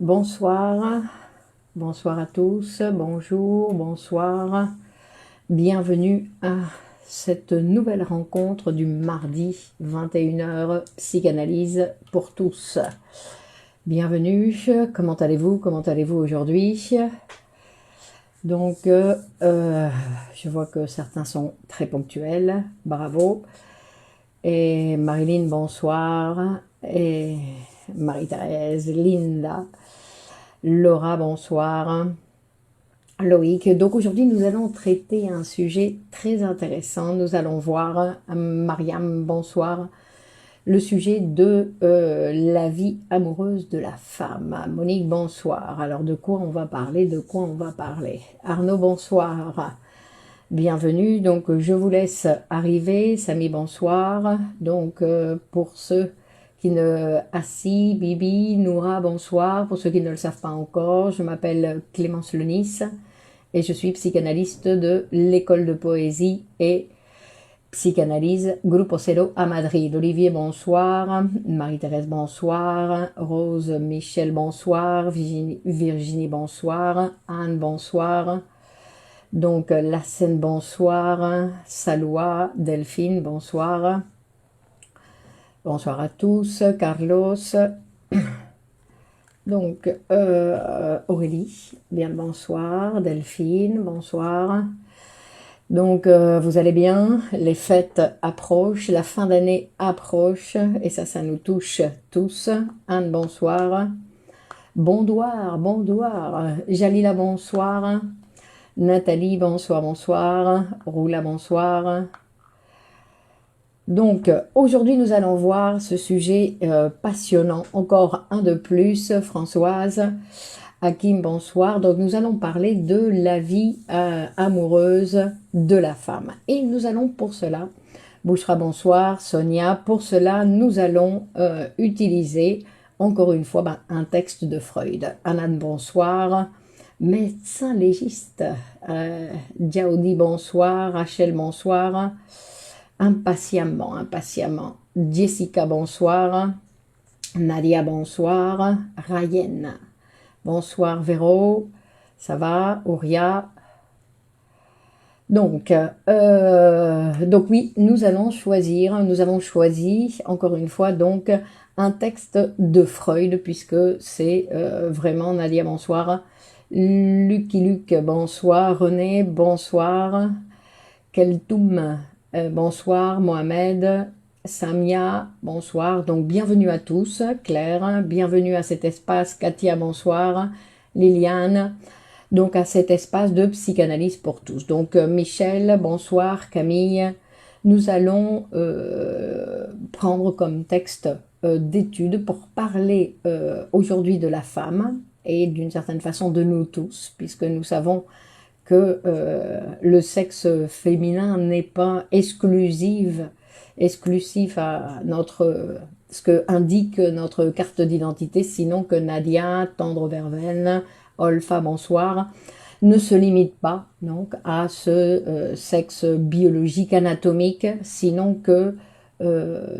Bonsoir, bonsoir à tous, bonjour, bonsoir, bienvenue à cette nouvelle rencontre du mardi 21h, psychanalyse pour tous. Bienvenue, comment allez-vous aujourd'hui? Donc, je vois que certains sont très ponctuels, bravo. Et Marilyn, bonsoir, et Marie-Thérèse, Linda, Laura, bonsoir. Loïc, donc aujourd'hui nous allons traiter un sujet très intéressant. Nous allons voir, Mariam, bonsoir, le sujet de la vie amoureuse de la femme. Monique, bonsoir. Alors de quoi on va parler? Arnaud, bonsoir. Bienvenue, donc je vous laisse arriver. Samy, bonsoir. Donc pour ceux qui ne... Assis, Bibi, Noura, bonsoir. Pour ceux qui ne le savent pas encore, je m'appelle Clémence Lenis et je suis psychanalyste de l'école de poésie et psychanalyse Grupo Zero à Madrid. Olivier, bonsoir. Marie-Thérèse, bonsoir. Rose, Michel, bonsoir. Virginie, bonsoir. Anne, bonsoir. Donc, Lassène, bonsoir. Saloua, Delphine, bonsoir. Bonsoir à tous. Carlos. Donc, Aurélie, bien le bonsoir. Delphine, bonsoir. Donc, vous allez bien, les fêtes approchent, la fin d'année approche, et ça nous touche tous. Anne, bonsoir. Bondoir, bondoir. Jalila, bonsoir. Nathalie, bonsoir, bonsoir. Roula, bonsoir. Donc, aujourd'hui, nous allons voir ce sujet passionnant. Encore un de plus, Françoise. Hakim, bonsoir. Donc, nous allons parler de la vie amoureuse de la femme. Et nous allons pour cela, Bouchra, bonsoir. Sonia, pour cela, nous allons utiliser, encore une fois, un texte de Freud. Anan, bonsoir. Médecin légiste. Djaoudi, bonsoir. Rachel, bonsoir. Impatiemment. Jessica, bonsoir. Nadia, bonsoir. Ryan, bonsoir Véro, ça va, Auria. Donc oui, nous avons choisi, encore une fois, donc, un texte de Freud, puisque c'est vraiment Nadia, bonsoir. Lucky Luc, bonsoir. René, bonsoir. Keltoum, bonsoir. Mohamed, Samia, bonsoir. Donc, bienvenue à tous. Claire, bienvenue à cet espace. Katia, bonsoir. Liliane, donc à cet espace de psychanalyse pour tous. Donc, Michel, bonsoir. Camille, nous allons prendre comme texte d'étude pour parler aujourd'hui de la femme et d'une certaine façon de nous tous, puisque nous savons que le sexe féminin n'est pas exclusif à ce que indique notre carte d'identité, sinon que Nadia, Tendre Verveine, Olfa, bonsoir, ne se limite pas donc à ce sexe biologique anatomique, sinon que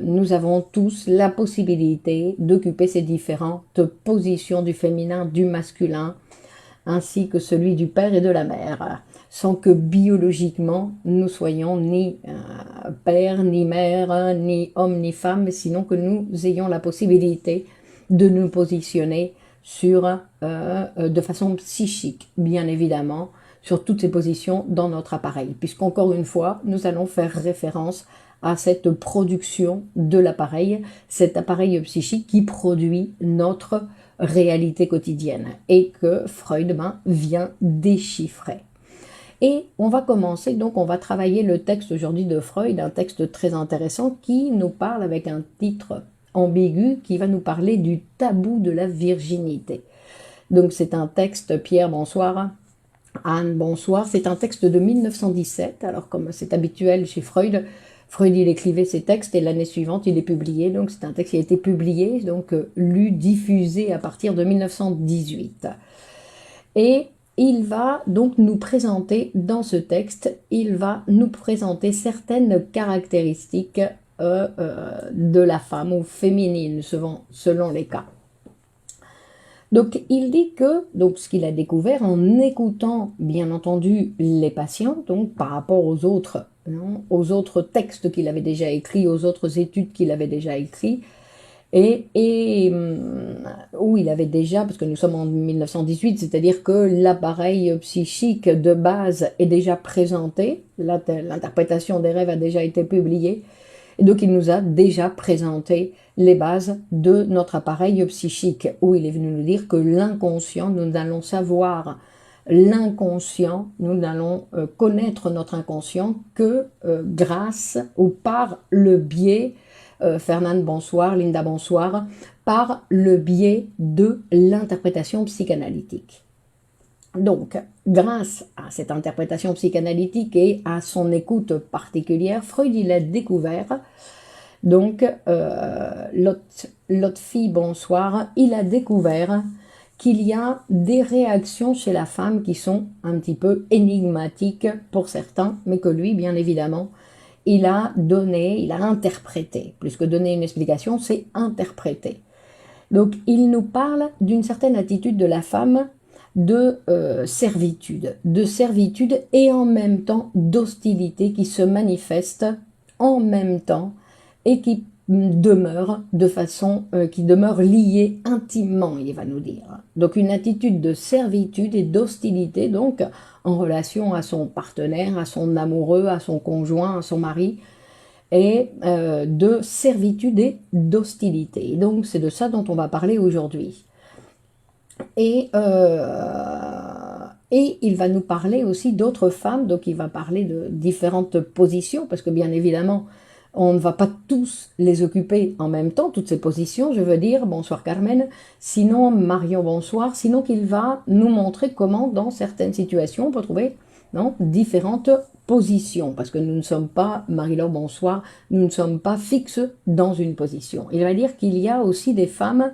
nous avons tous la possibilité d'occuper ces différentes positions du féminin, du masculin, ainsi que celui du père et de la mère, sans que biologiquement nous soyons ni père, ni mère, ni homme, ni femme, mais sinon que nous ayons la possibilité de nous positionner de façon psychique, bien évidemment, sur toutes ces positions dans notre appareil, puisqu'encore une fois, nous allons faire référence à cette production de l'appareil, cet appareil psychique qui produit notre réalité quotidienne et que Freud vient déchiffrer. Et on va commencer, donc on va travailler le texte aujourd'hui de Freud, un texte très intéressant qui nous parle avec un titre ambigu qui va nous parler du tabou de la virginité. Donc c'est un texte, Pierre, bonsoir. Anne, bonsoir. C'est un texte de 1917, alors comme c'est habituel chez Freud, il écrivait ses textes et l'année suivante il est publié, donc c'est un texte qui a été publié, donc lu, diffusé à partir de 1918. Et il va donc nous présenter, dans ce texte, il va nous présenter certaines caractéristiques de la femme ou féminine, selon les cas. Donc il dit que donc ce qu'il a découvert en écoutant bien entendu les patients, donc par rapport aux autres, non, aux autres textes qu'il avait déjà écrits, aux autres études qu'il avait déjà écrites, où il avait déjà, parce que nous sommes en 1918, c'est-à-dire que l'appareil psychique de base est déjà présenté, l'interprétation des rêves a déjà été publiée, et donc il nous a déjà présenté les bases de notre appareil psychique, où il est venu nous dire que l'inconscient, nous allons savoir l'inconscient, nous allons connaître notre inconscient que grâce ou par le biais, Fernande bonsoir, Linda bonsoir, par le biais de l'interprétation psychanalytique. Donc, grâce à cette interprétation psychanalytique et à son écoute particulière, Freud il a découvert, donc, l'autre fille bonsoir, il a découvert qu'il y a des réactions chez la femme qui sont un petit peu énigmatiques pour certains, mais que lui, bien évidemment, il a interprété. Plus que donner une explication, c'est interpréter. Donc, il nous parle d'une certaine attitude de la femme de servitude et en même temps d'hostilité qui se manifeste en même temps et qui demeure de façon qui demeure liée intimement, il va nous dire. Donc une attitude de servitude et d'hostilité donc en relation à son partenaire, à son amoureux, à son conjoint, à son mari, et de servitude et d'hostilité. Donc c'est de ça dont on va parler aujourd'hui. Et il va nous parler aussi d'autres femmes, donc il va parler de différentes positions, parce que bien évidemment, on ne va pas tous les occuper en même temps, toutes ces positions, je veux dire, bonsoir Carmen, sinon Marion bonsoir, sinon qu'il va nous montrer comment dans certaines situations on peut trouver différentes positions, parce que nous ne sommes pas, Marie-Laure bonsoir, nous ne sommes pas fixes dans une position. Il va dire qu'il y a aussi des femmes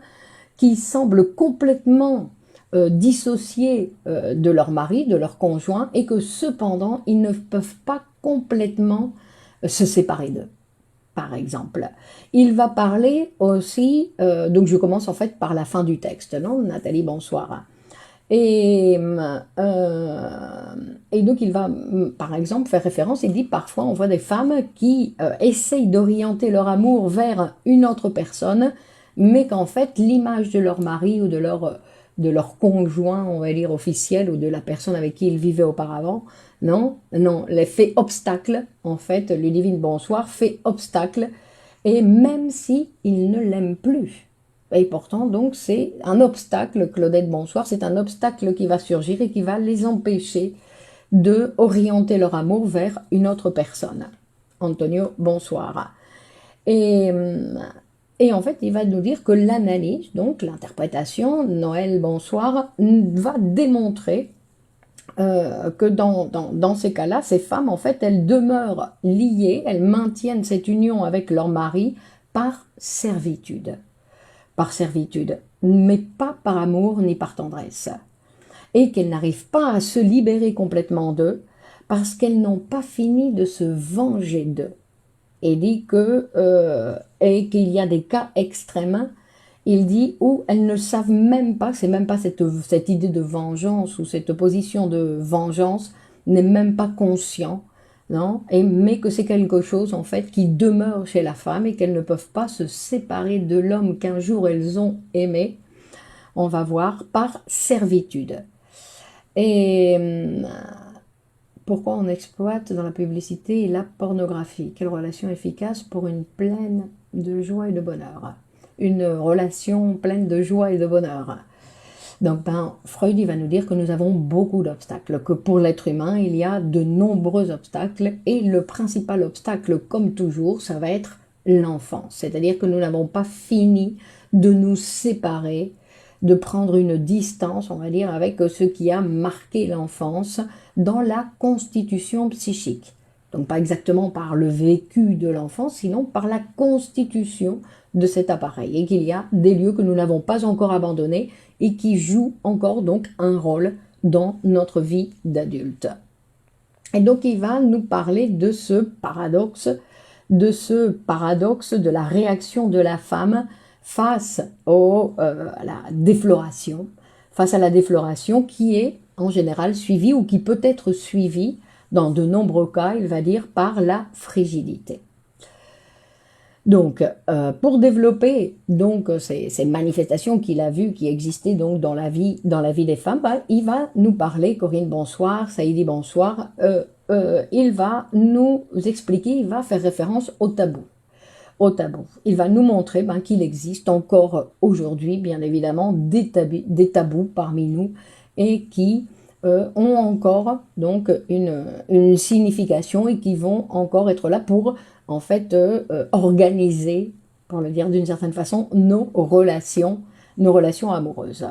qui semblent complètement dissociées de leur mari, de leur conjoint, et que cependant, ils ne peuvent pas complètement se séparer d'eux. Par exemple, il va parler aussi, donc je commence en fait par la fin du texte, non Nathalie, bonsoir. Et donc il va, par exemple, faire référence, il dit parfois on voit des femmes qui essayent d'orienter leur amour vers une autre personne, mais qu'en fait l'image de leur mari ou de leur conjoint, on va dire officiel, ou de la personne avec qui ils vivaient auparavant, non, les fait obstacle, en fait, le divin bonsoir fait obstacle, et même si il ne l'aime plus. Et pourtant, donc, c'est un obstacle, Claudette bonsoir, c'est un obstacle qui va surgir et qui va les empêcher de orienter leur amour vers une autre personne. Antonio bonsoir. Et en fait, il va nous dire que l'analyse, donc l'interprétation, Noël bonsoir, va démontrer que dans ces cas-là, ces femmes, en fait, elles demeurent liées, elles maintiennent cette union avec leur mari par servitude, mais pas par amour ni par tendresse, et qu'elles n'arrivent pas à se libérer complètement d'eux parce qu'elles n'ont pas fini de se venger d'eux. Et dit que et qu'il y a des cas extrêmes, il dit, où elles ne savent même pas, c'est même pas cette idée de vengeance ou cette position de vengeance n'est même pas conscient, non, mais que c'est quelque chose en fait qui demeure chez la femme et qu'elles ne peuvent pas se séparer de l'homme qu'un jour elles ont aimé, on va voir, par servitude. Et pourquoi on exploite dans la publicité et la pornographie? Quelle relation efficace pour une pleine de joie et de bonheur? Une relation pleine de joie et de bonheur. Donc Freud il va nous dire que nous avons beaucoup d'obstacles, que pour l'être humain il y a de nombreux obstacles, et le principal obstacle, comme toujours, ça va être l'enfance. C'est-à-dire que nous n'avons pas fini de nous séparer, de prendre une distance, on va dire, avec ce qui a marqué l'enfance dans la constitution psychique. Donc pas exactement par le vécu de l'enfance, sinon par la constitution de cet appareil, et qu'il y a des lieux que nous n'avons pas encore abandonnés et qui jouent encore donc un rôle dans notre vie d'adulte. Et donc il va nous parler de ce paradoxe de la réaction de la femme face à la défloration, qui est en général suivie ou qui peut être suivie, dans de nombreux cas, il va dire, par la frigidité. Donc, pour développer donc ces manifestations qu'il a vues qui existaient donc dans la vie des femmes, il va nous parler, Corinne bonsoir, Saïdi bonsoir, il va nous expliquer, il va faire référence au tabou. Il va nous montrer qu'il existe encore aujourd'hui, bien évidemment, des tabous parmi nous et qui ont encore donc une signification et qui vont encore être là pour en fait organiser, pour le dire d'une certaine façon, nos relations amoureuses.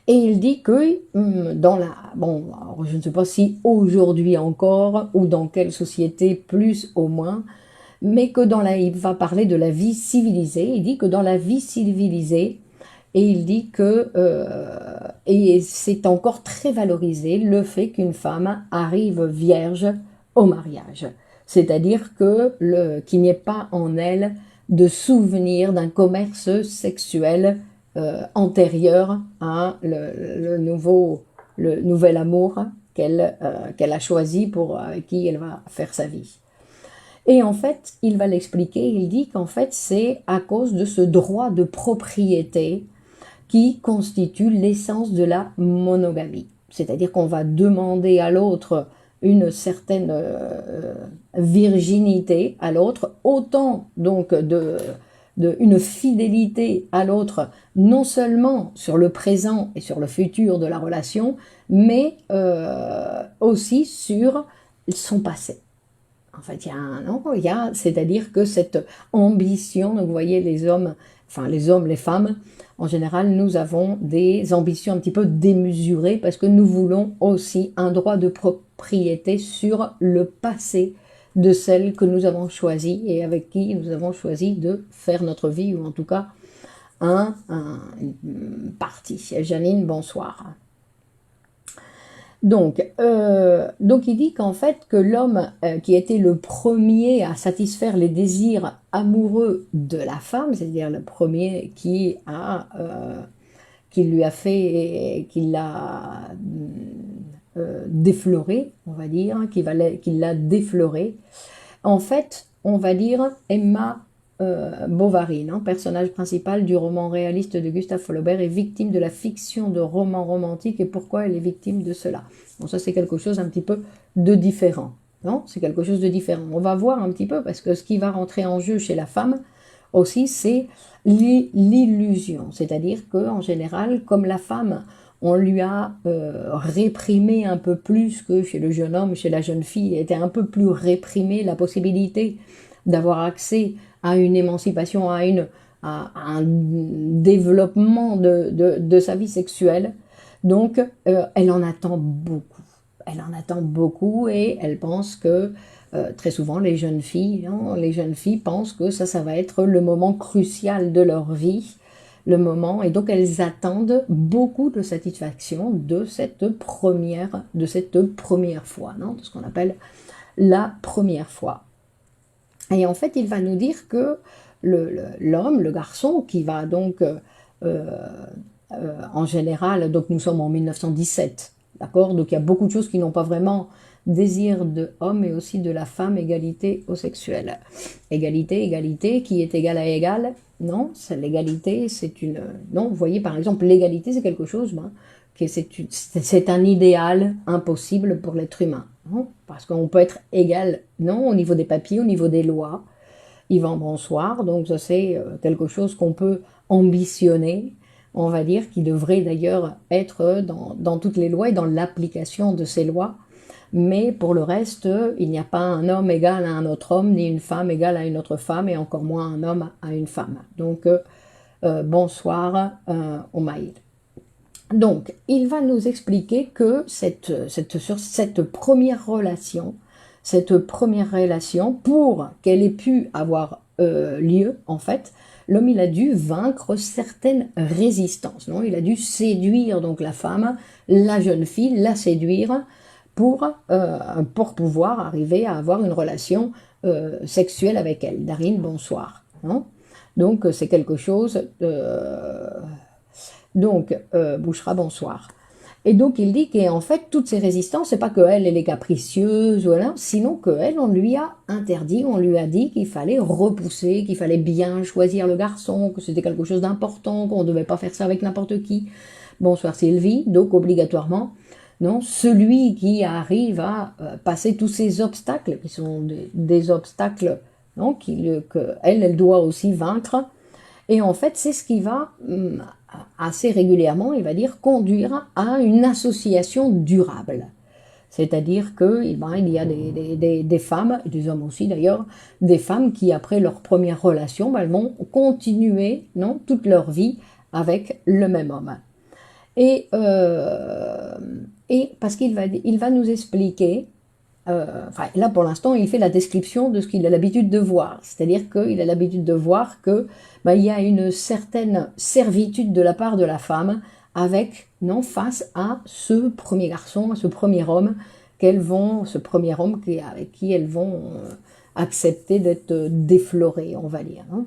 Et il dit que alors je ne sais pas si aujourd'hui encore ou dans quelle société plus ou moins, mais que il va parler de la vie civilisée. Il dit que dans la vie civilisée, et il dit que et c'est encore très valorisé le fait qu'une femme arrive vierge au mariage. C'est-à-dire que qu'il n'y ait pas en elle de souvenir d'un commerce sexuel antérieur à le nouvel amour qu'elle a choisi avec qui elle va faire sa vie. Et en fait, il va l'expliquer, il dit qu'en fait, c'est à cause de ce droit de propriété qui constitue l'essence de la monogamie. C'est-à-dire qu'on va demander à l'autre une certaine virginité à l'autre, autant donc une fidélité à l'autre, non seulement sur le présent et sur le futur de la relation, mais aussi sur son passé. En fait, c'est-à-dire que cette ambition, donc vous voyez les hommes, les femmes, en général, nous avons des ambitions un petit peu démesurées parce que nous voulons aussi un droit de propriété sur le passé de celle que nous avons choisie et avec qui nous avons choisi de faire notre vie, ou en tout cas une partie. Janine, bonsoir. Donc il dit qu'en fait que l'homme qui était le premier à satisfaire les désirs amoureux de la femme, c'est-à-dire le premier qui lui a fait, qui l'a défloré, on va dire, qui l'a défloré. En fait, on va dire Emma Bovary, personnage principal du roman réaliste de Gustave Flaubert, est victime de la fiction de romans romantiques. Et pourquoi elle est victime de cela? Bon, ça c'est quelque chose un petit peu de différent. Non, c'est quelque chose de différent. On va voir un petit peu, parce que ce qui va rentrer en jeu chez la femme aussi, c'est l'illusion. C'est-à-dire qu'en général, comme la femme, on lui a réprimé un peu plus que chez le jeune homme, chez la jeune fille, était un peu plus réprimé la possibilité d'avoir accès à une émancipation, à un développement de sa vie sexuelle. Donc, elle en attend beaucoup. Elle en attend beaucoup et elle pense que, très souvent, les jeunes filles pensent que ça va être le moment crucial de leur vie, le moment, et donc elles attendent beaucoup de satisfaction de cette première fois, de ce qu'on appelle la première fois. Et en fait, il va nous dire que l'homme, le garçon, qui va donc, en général, donc nous sommes en 1917, d'accord? Donc il y a beaucoup de choses qui n'ont pas vraiment désir de homme, mais aussi de la femme, égalité au sexuel. Égalité, qui est égal à égal? Non, l'égalité, c'est une... Non, vous voyez, par exemple, l'égalité, c'est quelque chose, c'est un idéal impossible pour l'être humain. Non, parce qu'on peut être égal, non, au niveau des papiers, au niveau des lois. Yvan, bonsoir. Donc ça c'est quelque chose qu'on peut ambitionner, on va dire, qui devrait d'ailleurs être dans toutes les lois et dans l'application de ces lois. Mais pour le reste, il n'y a pas un homme égal à un autre homme, ni une femme égale à une autre femme, et encore moins un homme à une femme. Donc bonsoir Omaïd. Donc, il va nous expliquer que sur cette première relation, pour qu'elle ait pu avoir lieu, en fait, l'homme, il a dû vaincre certaines résistances. Non, il a dû séduire donc la femme, la jeune fille, la séduire pour pouvoir arriver à avoir une relation sexuelle avec elle. Darine, bonsoir. Non, Donc c'est quelque chose, Bouchra, bonsoir. Et donc il dit qu'en fait toutes ces résistances, c'est pas qu'elle elle est capricieuse, voilà, sinon qu'elle, on lui a interdit, on lui a dit qu'il fallait repousser, qu'il fallait bien choisir le garçon, que c'était quelque chose d'important, qu'on ne devait pas faire ça avec n'importe qui. Bonsoir Sylvie, donc obligatoirement, non, celui qui arrive à passer tous ces obstacles, qui sont des obstacles, non, elle doit aussi vaincre. Et en fait, c'est ce qui va assez régulièrement, il va dire, conduire à une association durable. C'est-à-dire qu'il il y a des femmes, et des hommes aussi d'ailleurs, des femmes qui, après leur première relation, elles vont continuer, non, toute leur vie avec le même homme. Et, parce il va nous expliquer, enfin là pour l'instant il fait la description de ce qu'il a l'habitude de voir, c'est-à-dire qu'il a l'habitude de voir que il y a une certaine servitude de la part de la femme avec, non, face à ce premier garçon, à ce premier homme avec qui elles vont accepter d'être déflorées, on va dire, hein,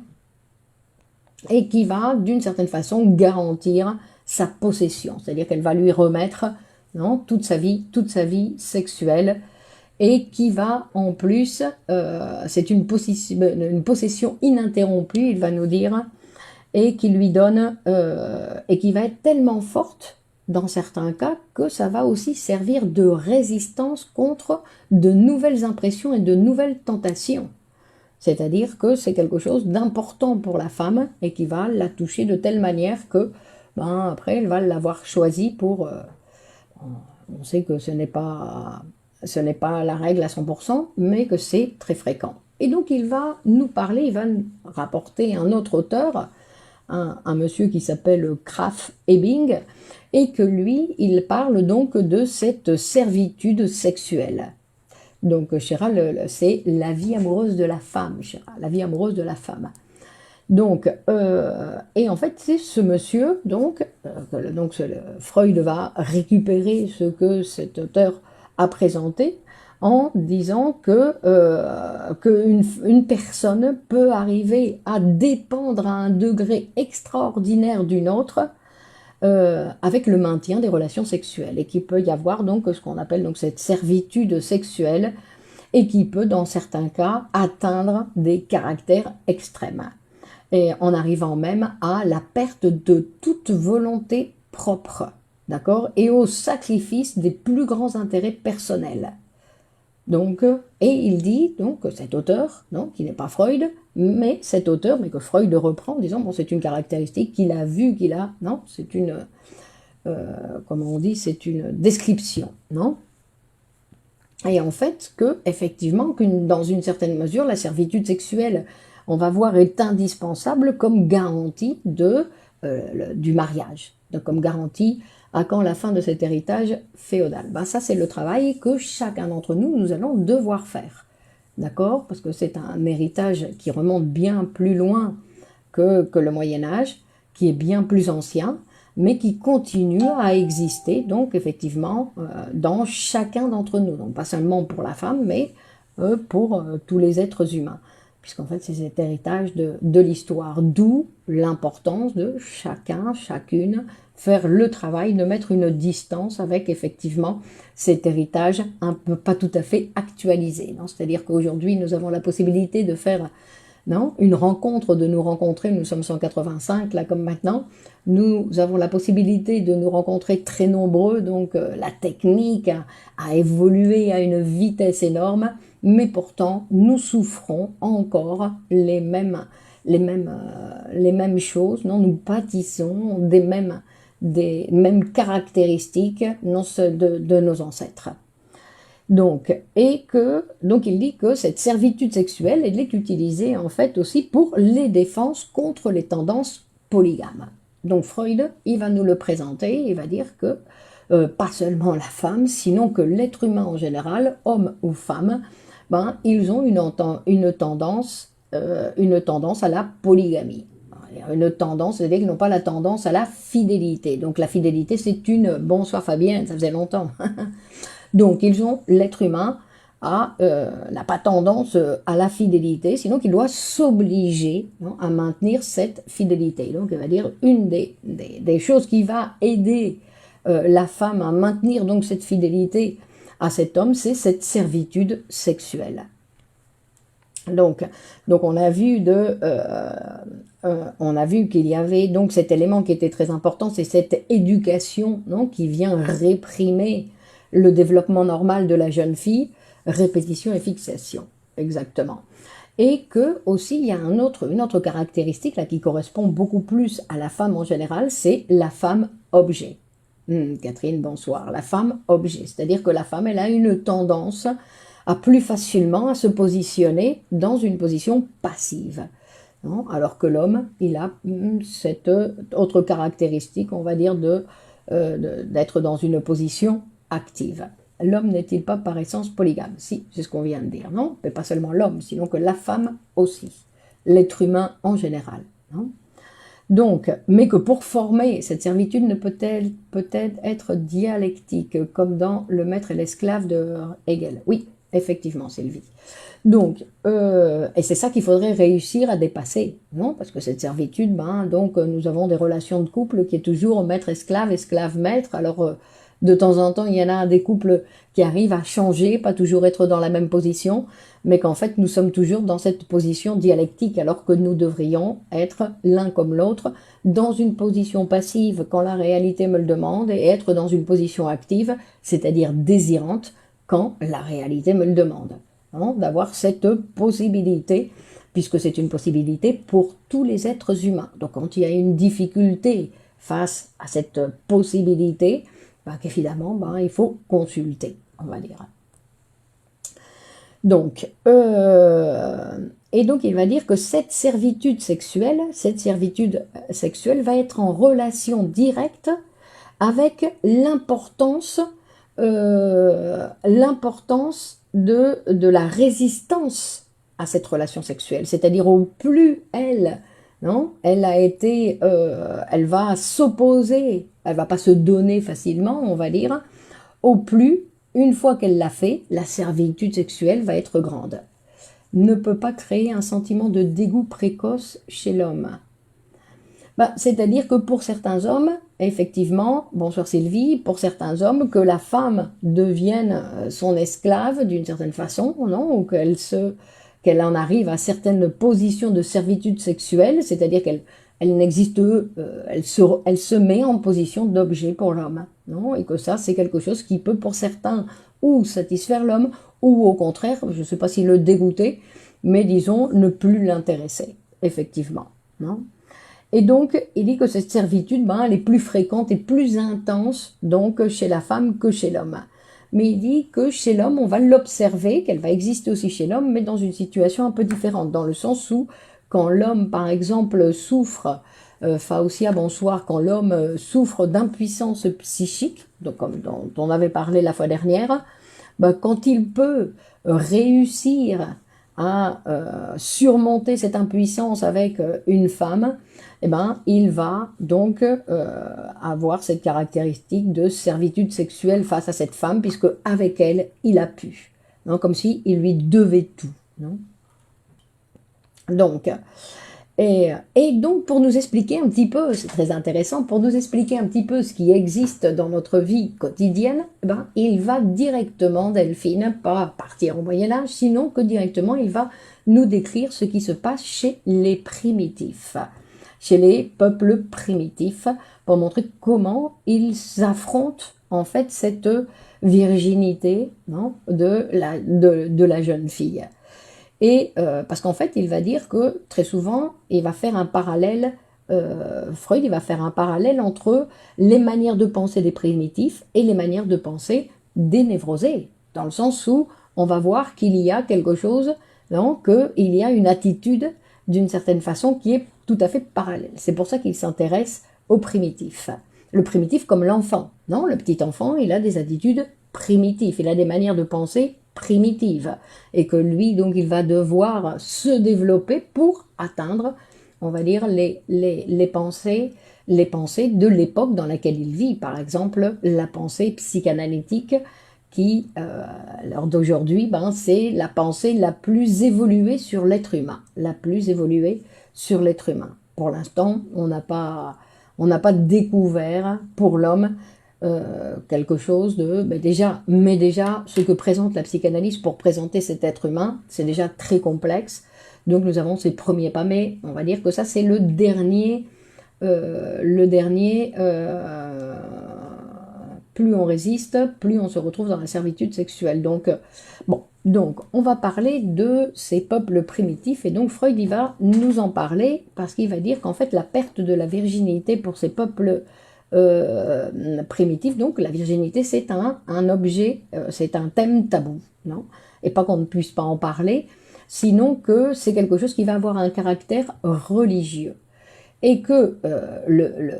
et qui va d'une certaine façon garantir sa possession, c'est-à-dire qu'elle va lui remettre, non, toute sa vie sexuelle, et qui va en plus, c'est une possession ininterrompue, il va nous dire, et qui lui donne, et qui va être tellement forte dans certains cas que ça va aussi servir de résistance contre de nouvelles impressions et de nouvelles tentations. C'est-à-dire que c'est quelque chose d'important pour la femme et qui va la toucher de telle manière que, après, elle va l'avoir choisi pour... on sait que ce n'est pas la règle à 100%, mais que c'est très fréquent. Et donc il va nous parler, il va nous rapporter un autre auteur, un monsieur qui s'appelle Krafft Ebing, et que lui, il parle donc de cette servitude sexuelle. Donc, Shira, c'est la vie amoureuse de la femme, Shira, la vie amoureuse de la femme. Donc, et en fait, c'est ce monsieur, Freud va récupérer ce que cet auteur a présenté en disant qu'une personne peut arriver à dépendre à un degré extraordinaire d'une autre avec le maintien des relations sexuelles, et qu'il peut y avoir donc ce qu'on appelle donc cette servitude sexuelle, et qui peut dans certains cas atteindre des caractères extrêmes, et en arrivant même à la perte de toute volonté propre, d'accord, et au sacrifice des plus grands intérêts personnels. Donc, et il dit, donc, cet auteur, non, qui n'est pas Freud, mais cet auteur, mais que Freud reprend en disant, bon, c'est une caractéristique qu'il a vue, non, c'est une, comment on dit, c'est une description, non? Et en fait, effectivement, dans une certaine mesure, la servitude sexuelle, on va voir, est indispensable comme garantie du mariage, donc comme garantie à quand la fin de cet héritage féodal. Ça, c'est le travail que chacun d'entre nous, nous allons devoir faire. D'accord? Parce que c'est un héritage qui remonte bien plus loin que le Moyen-Âge, qui est bien plus ancien, mais qui continue à exister, donc effectivement, dans chacun d'entre nous. Donc pas seulement pour la femme, mais pour tous les êtres humains. Puisqu'en fait, c'est cet héritage de l'histoire, d'où l'importance de chacun, chacune, faire le travail de mettre une distance avec effectivement cet héritage un peu pas tout à fait actualisé. C'est-à-dire qu'aujourd'hui, nous avons la possibilité de faire une rencontre, de nous rencontrer, nous sommes 185 là comme maintenant, nous avons la possibilité de nous rencontrer très nombreux, donc la technique a évolué à une vitesse énorme, mais pourtant nous souffrons encore les mêmes choses, non, nous pâtissons des mêmes caractéristiques de nos ancêtres. Donc il dit que cette servitude sexuelle, elle est utilisée en fait aussi pour les défenses contre les tendances polygames. Donc Freud, il va nous le présenter, il va dire que pas seulement la femme, sinon que l'être humain en général, homme ou femme, ils ont une tendance à la polygamie. Une tendance, c'est-à-dire qu'ils n'ont pas la tendance à la fidélité. Donc la fidélité, c'est une... Bonsoir Fabienne, ça faisait longtemps. Donc ils ont l'être humain n'a pas tendance à la fidélité, sinon qu'il doit s'obliger à maintenir cette fidélité. Donc, il va dire une des choses qui va aider la femme à maintenir donc cette fidélité à cet homme, c'est cette servitude sexuelle. Donc on a vu qu'il y avait donc cet élément qui était très important, c'est cette éducation qui vient réprimer le développement normal de la jeune fille, répétition et fixation, exactement. Et que aussi il y a une autre caractéristique là qui correspond beaucoup plus à la femme en général, c'est la femme objet. Catherine, bonsoir. La femme objet, c'est-à-dire que la femme, elle a une tendance à plus facilement à se positionner dans une position passive. Alors que l'homme, il a cette autre caractéristique, on va dire, d'être dans une position active. L'homme n'est-il pas par essence polygame? Si, c'est ce qu'on vient de dire, non? Mais pas seulement l'homme, sinon que la femme aussi, l'être humain en général. Non? Donc, mais que pour former cette servitude ne peut-elle peut-être être dialectique, comme dans Le maître et l'esclave de Hegel? Oui, effectivement, Sylvie. Donc, et c'est ça qu'il faudrait réussir à dépasser, non? Parce que cette servitude, donc nous avons des relations de couple qui est toujours maître-esclave, esclave-maître. Alors, de temps en temps, il y en a des couples qui arrivent à changer, pas toujours être dans la même position, mais qu'en fait, nous sommes toujours dans cette position dialectique, alors que nous devrions être l'un comme l'autre dans une position passive quand la réalité me le demande, et être dans une position active, c'est-à-dire désirante, quand la réalité me le demande. D'avoir cette possibilité, puisque c'est une possibilité pour tous les êtres humains. Donc quand il y a une difficulté face à cette possibilité, qu'évidemment, il faut consulter, on va dire. Donc, et donc il va dire que cette servitude sexuelle va être en relation directe avec l'importance de la résistance à cette relation sexuelle. C'est-à-dire au plus elle va s'opposer, elle va pas se donner facilement, on va dire, au plus, une fois qu'elle l'a fait, la servitude sexuelle va être grande. Ne peut pas créer un sentiment de dégoût précoce chez l'homme. C'est-à-dire que pour certains hommes, effectivement, bonsoir Sylvie, pour certains hommes, que la femme devienne son esclave d'une certaine façon, ou qu'elle en arrive à certaines positions de servitude sexuelle, c'est-à-dire qu'elle n'existe, elle se met en position d'objet pour l'homme, et que ça, c'est quelque chose qui peut pour certains ou satisfaire l'homme, ou au contraire, je ne sais pas si le dégoûter, mais disons ne plus l'intéresser, effectivement, non? Et donc, il dit que cette servitude, elle est plus fréquente et plus intense donc chez la femme que chez l'homme. Mais il dit que chez l'homme, on va l'observer, qu'elle va exister aussi chez l'homme, mais dans une situation un peu différente, dans le sens où, quand l'homme, par exemple, souffre, Faustia, bonsoir, quand l'homme souffre d'impuissance psychique, donc comme dont on avait parlé la fois dernière, quand il peut réussir à surmonter cette impuissance avec une femme, il va donc avoir cette caractéristique de servitude sexuelle face à cette femme, puisque avec elle, il a pu, comme si il lui devait tout. Donc, et donc pour nous expliquer un petit peu, c'est très intéressant, pour nous expliquer un petit peu ce qui existe dans notre vie quotidienne, il va directement, Delphine, pas partir au Moyen-Âge, sinon que directement il va nous décrire ce qui se passe chez les primitifs, chez les peuples primitifs, pour montrer comment ils affrontent en fait cette virginité de la jeune fille. Et parce qu'en fait, il va dire que très souvent, il va faire un parallèle, Freud, il va faire un parallèle entre les manières de penser des primitifs et les manières de penser des névrosés, dans le sens où on va voir qu'il y a quelque chose, qu'il y a une attitude d'une certaine façon qui est tout à fait parallèle. C'est pour ça qu'il s'intéresse au primitif. Le primitif comme l'enfant, le petit enfant, il a des attitudes primitives, il a des manières de penser primitive, et que lui, donc, il va devoir se développer pour atteindre, on va dire, les pensées de l'époque dans laquelle il vit. Par exemple, la pensée psychanalytique qui, lors d'aujourd'hui, ben, c'est la pensée la plus évoluée sur l'être humain. La plus évoluée sur l'être humain. Pour l'instant, on n'a pas découvert pour l'homme quelque chose de... Mais déjà, ce que présente la psychanalyse pour présenter cet être humain, c'est déjà très complexe. Donc nous avons ces premiers pas, mais on va dire que ça c'est le dernier, plus on résiste, plus on se retrouve dans la servitude sexuelle. Donc, bon, donc on va parler de ces peuples primitifs, et donc Freud il va nous en parler, parce qu'il va dire qu'en fait la perte de la virginité pour ces peuples primitifs, donc la virginité c'est un objet, c'est un thème tabou, non? Et pas qu'on ne puisse pas en parler, sinon que c'est quelque chose qui va avoir un caractère religieux. Et que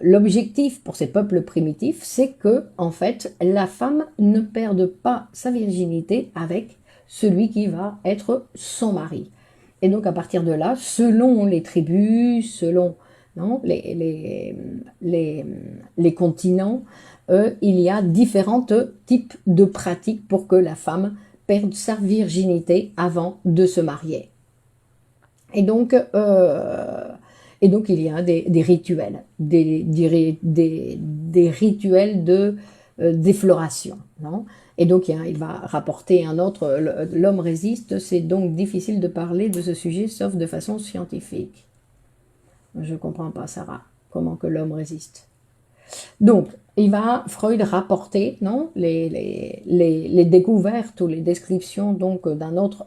l'objectif pour ces peuples primitifs, c'est que, en fait, la femme ne perde pas sa virginité avec celui qui va être son mari. Et donc, à partir de là, selon les tribus, selon non, les continents, il y a différents types de pratiques pour que la femme perde sa virginité avant de se marier. Et donc il y a des rituels, des rituels de défloration. Non, et donc il va rapporter un autre, l'homme résiste, c'est donc difficile de parler de ce sujet sauf de façon scientifique. Je ne comprends pas, Sarah, comment que l'homme résiste. Donc, il va, Freud, rapporter non, les découvertes ou les descriptions donc d'un autre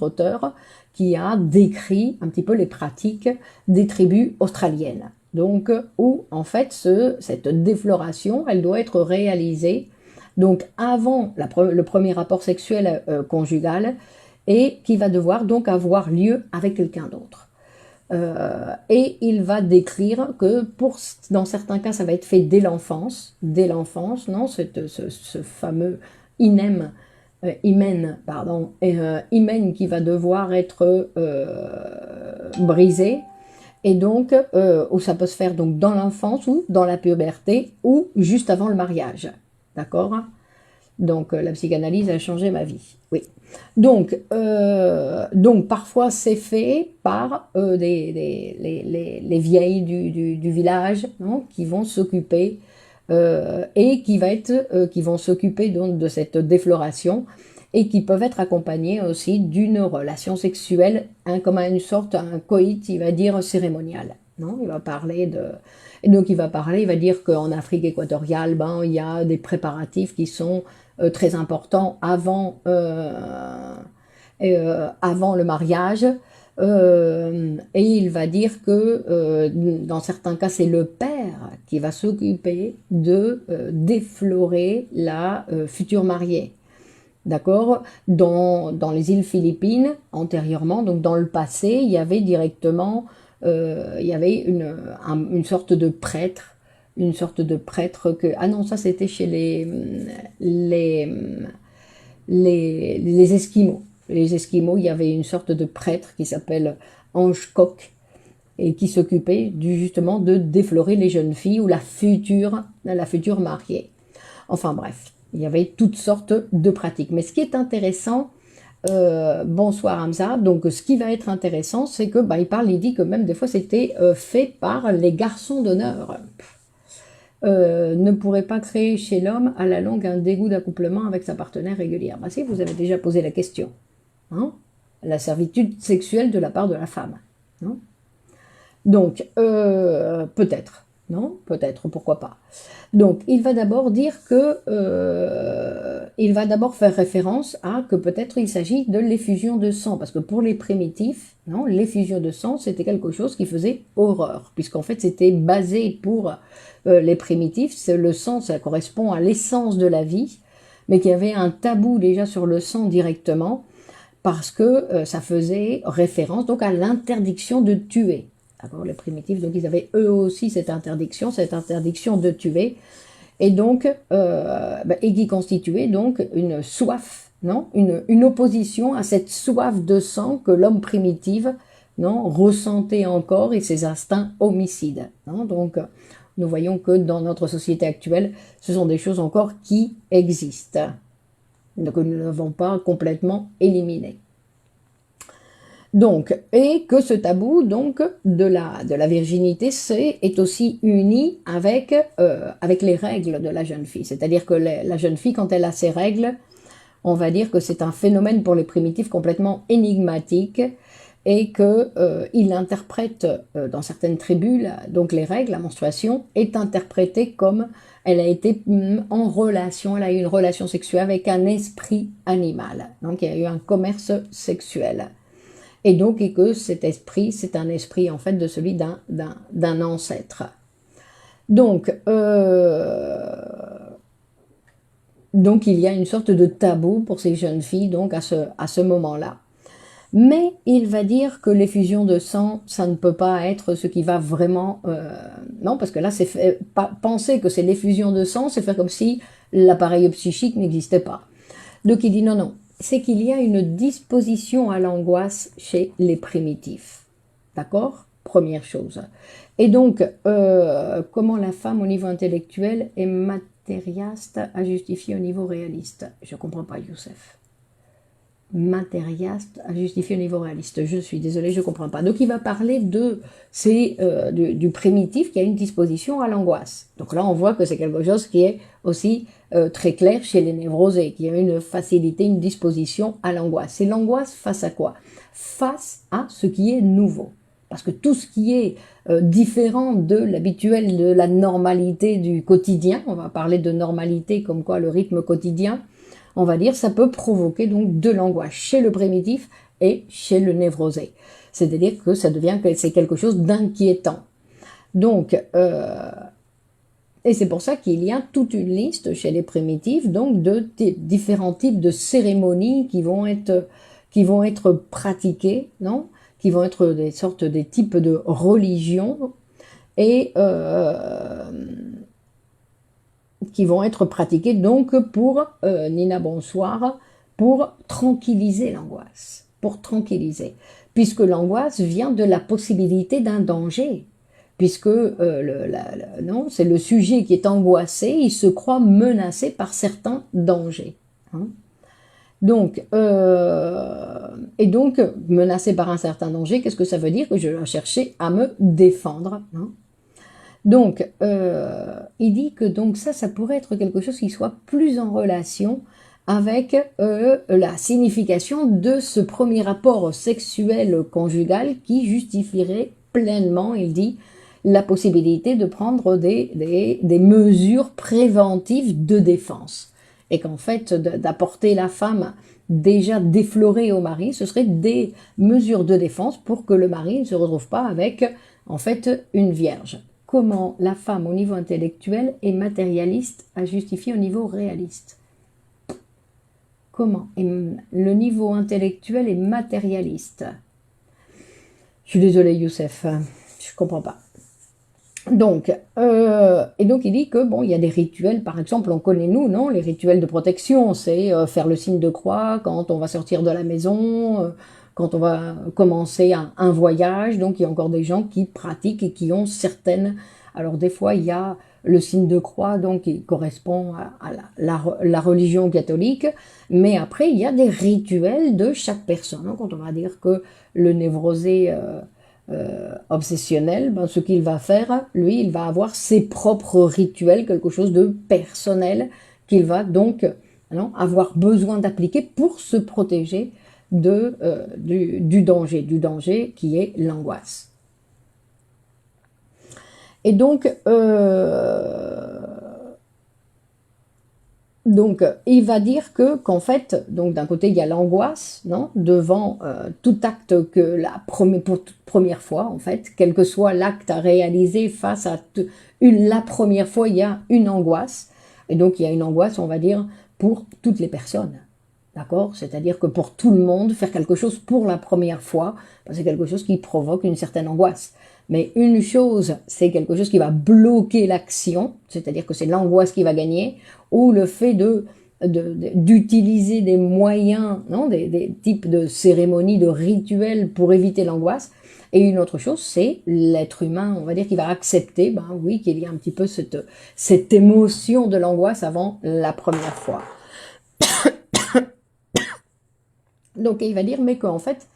auteur qui a décrit un petit peu les pratiques des tribus australiennes. Donc, où en fait cette défloration, elle doit être réalisée donc avant le premier rapport sexuel conjugal, et qui va devoir donc avoir lieu avec quelqu'un d'autre. Et il va décrire que dans certains cas, ça va être fait dès l'enfance, non, ce fameux hymen qui va devoir être brisé, et donc où ça peut se faire donc dans l'enfance ou dans la puberté ou juste avant le mariage, d'accord? Donc la psychanalyse a changé ma vie, oui. Donc parfois c'est fait par les vieilles du village, non, qui vont s'occuper et qui vont s'occuper donc de cette défloration, et qui peuvent être accompagnés aussi d'une relation sexuelle, comme une sorte, un coït, il va dire, cérémonial. Non, il va parler de... Et donc il va dire qu'en Afrique équatoriale, ben, il y a des préparatifs qui sont très importants avant le mariage, et il va dire que dans certains cas c'est le père qui va s'occuper de déflorer la future mariée. D'accord? Dans les îles Philippines, antérieurement, donc dans le passé, il y avait directement il y avait une sorte de prêtre, que... Ah non, ça c'était chez les Esquimaux. Les Esquimaux, il y avait une sorte de prêtre qui s'appelle Ange Coq, et qui s'occupait justement de déflorer les jeunes filles ou la future mariée. Enfin bref, il y avait toutes sortes de pratiques. Mais ce qui est intéressant, bonsoir Hamza, donc ce qui va être intéressant, c'est que il dit que même des fois c'était fait par les garçons d'honneur. Ne pourrait pas créer chez l'homme à la longue un dégoût d'accouplement avec sa partenaire régulière. Bah si, vous avez déjà posé la question. Hein, la servitude sexuelle de la part de la femme. Hein, donc, peut-être. Non, peut-être, pourquoi pas. Donc, il va d'abord dire que, il va d'abord faire référence à que peut-être il s'agit de l'effusion de sang, parce que pour les primitifs, non, l'effusion de sang, c'était quelque chose qui faisait horreur, puisqu'en fait, c'était basé pour les primitifs, le sang, ça correspond à l'essence de la vie, mais qu'il y avait un tabou déjà sur le sang directement, parce que ça faisait référence donc à l'interdiction de tuer. Les primitifs, donc ils avaient eux aussi cette interdiction de tuer, et donc et qui constituait donc une soif, non, une opposition à cette soif de sang que l'homme primitif, non, ressentait encore, et ses instincts homicides. Non, donc nous voyons que dans notre société actuelle, ce sont des choses encore qui existent. que nous n'avons pas complètement éliminé. Donc, et que ce tabou donc de la virginité est aussi uni avec, avec les règles de la jeune fille. C'est-à-dire que la jeune fille, quand elle a ses règles, on va dire que c'est un phénomène pour les primitifs complètement énigmatique et que il interprète dans certaines tribus, donc les règles, la menstruation, est interprétée comme elle a été en relation, elle a eu une relation sexuelle avec un esprit animal. Donc il y a eu un commerce sexuel. Et donc, et que cet esprit, c'est un esprit en fait de celui d'un ancêtre. Donc il y a une sorte de tabou pour ces jeunes filles donc à ce moment-là. Mais il va dire que l'effusion de sang, ça ne peut pas être ce qui va vraiment... non, parce que là, c'est penser que c'est l'effusion de sang, c'est faire comme si l'appareil psychique n'existait pas. Donc il dit non, non, c'est qu'il y a une disposition à l'angoisse chez les primitifs. D'accord? Première chose. Et donc, comment la femme au niveau intellectuel est matériaste à justifier au niveau réaliste? Je ne comprends pas, Youssef. Matériaste à justifier au niveau réaliste. Je suis désolée, je ne comprends pas. Donc il va parler du primitif qui a une disposition à l'angoisse. Donc là, on voit que c'est quelque chose qui est aussi très clair chez les névrosés, qui a une facilité, une disposition à l'angoisse. C'est l'angoisse face à quoi? Face à ce qui est nouveau. Parce que tout ce qui est différent de l'habituel, de la normalité du quotidien, on va parler de normalité comme quoi le rythme quotidien, on va dire, ça peut provoquer donc de l'angoisse chez le primitif et chez le névrosé. C'est-à-dire que ça devient, c'est quelque chose d'inquiétant. Donc, et c'est pour ça qu'il y a toute une liste chez les primitifs, donc de différents types de cérémonies qui vont être pratiquées, non? Qui vont être des types de religions et qui vont être pratiquées donc pour, Nina bonsoir, pour tranquilliser l'angoisse, puisque l'angoisse vient de la possibilité d'un danger, puisque non, c'est le sujet qui est angoissé, il se croit menacé par certains dangers. Hein. Donc, et donc, menacé par un certain danger, qu'est-ce que ça veut dire? Que je dois chercher à me défendre. Hein. Donc, il dit que donc ça pourrait être quelque chose qui soit plus en relation avec la signification de ce premier rapport sexuel conjugal qui justifierait pleinement, il dit, la possibilité de prendre des mesures préventives de défense. Et qu'en fait, d'apporter la femme déjà déflorée au mari, ce serait des mesures de défense pour que le mari ne se retrouve pas avec, en fait, une vierge. Comment la femme au niveau intellectuel est matérialiste à justifier au niveau réaliste? Comment le niveau intellectuel est matérialiste? Je suis désolée, Youssef, je comprends pas. Donc, et donc il dit que bon, il y a des rituels, par exemple, on connaît nous, non? Les rituels de protection, c'est faire le signe de croix quand on va sortir de la maison, quand on va commencer un voyage. Donc il y a encore des gens qui pratiquent et qui ont certaines... Alors des fois il y a le signe de croix, donc qui correspond à la religion catholique, mais après il y a des rituels de chaque personne. Donc, quand on va dire que le névrosé obsessionnel, ben, ce qu'il va faire, lui, il va avoir ses propres rituels, quelque chose de personnel qu'il va donc avoir besoin d'appliquer pour se protéger du danger qui est l'angoisse. Et donc, il va dire qu'en fait, donc d'un côté, il y a l'angoisse, non, devant tout acte que pour toute première fois, en fait, quel que soit l'acte à réaliser face à la première fois, il y a une angoisse. Et donc, il y a une angoisse, on va dire, pour toutes les personnes. D'accord? C'est-à-dire que pour tout le monde, faire quelque chose pour la première fois, c'est quelque chose qui provoque une certaine angoisse. Mais une chose, c'est quelque chose qui va bloquer l'action, c'est-à-dire que c'est l'angoisse qui va gagner, ou le fait d'utiliser des moyens, non, des types de cérémonies, de rituels pour éviter l'angoisse. Et une autre chose, c'est l'être humain, on va dire, qui va accepter, ben oui, qu'il y a un petit peu cette émotion de l'angoisse avant la première fois. Donc il va dire, mais qu'en fait,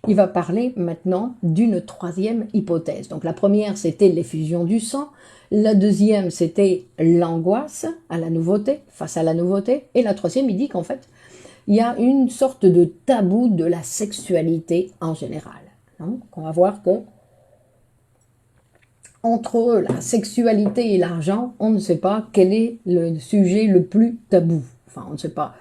il va parler maintenant d'une troisième hypothèse. Donc la première, c'était l'effusion du sang. La deuxième, c'était l'angoisse à la nouveauté, face à la nouveauté. Et la troisième, il dit qu'en fait, il y a une sorte de tabou de la sexualité en général. Donc on va voir que entre la sexualité et l'argent, on ne sait pas quel est le sujet le plus tabou. Enfin, on ne sait pas.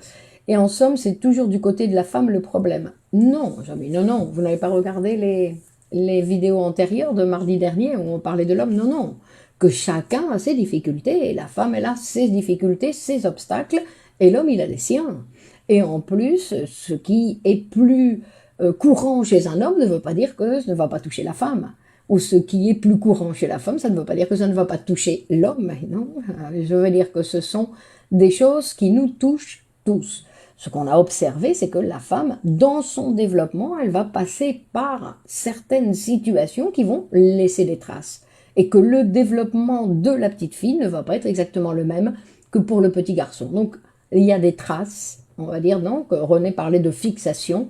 Et en somme, c'est toujours du côté de la femme le problème. Non, jamais, non, non, vous n'avez pas regardé les vidéos antérieures de mardi dernier où on parlait de l'homme, non, non. Que chacun a ses difficultés, et la femme, elle a ses difficultés, ses obstacles, et l'homme, il a les siens. Et en plus, ce qui est plus courant chez un homme ne veut pas dire que ça ne va pas toucher la femme. Ou ce qui est plus courant chez la femme, ça ne veut pas dire que ça ne va pas toucher l'homme. Non, je veux dire que ce sont des choses qui nous touchent tous. Ce qu'on a observé, c'est que la femme, dans son développement, elle va passer par certaines situations qui vont laisser des traces. Et que le développement de la petite fille ne va pas être exactement le même que pour le petit garçon. Donc, il y a des traces, on va dire, donc, René parlait de fixation,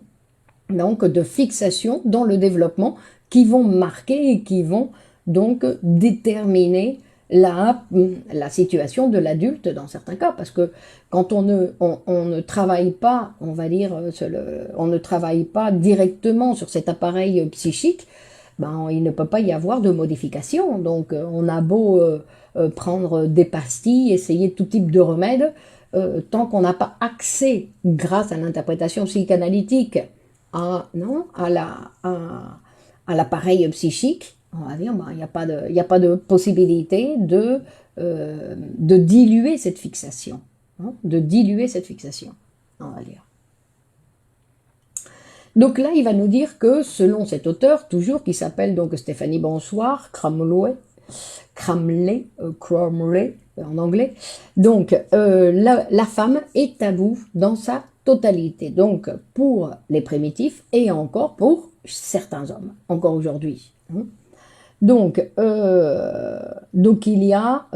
donc de fixation dans le développement qui vont marquer et qui vont donc déterminer la situation de l'adulte dans certains cas, parce que quand on ne travaille pas, on va dire, on ne travaille pas directement sur cet appareil psychique, ben, il ne peut pas y avoir de modification. Donc on a beau prendre des pastilles, essayer tout type de remèdes, tant qu'on n'a pas accès, grâce à l'interprétation psychanalytique, à l'appareil psychique, on va dire, ben, il n'y a pas de possibilité de diluer cette fixation. Hein, de diluer cette fixation, on va dire. Donc là, il va nous dire que, selon cet auteur, toujours, qui s'appelle donc Stéphanie Bonsoir, Cromley, en anglais, donc la femme est taboue dans sa totalité, donc pour les primitifs et encore pour certains hommes, encore aujourd'hui. Donc il y a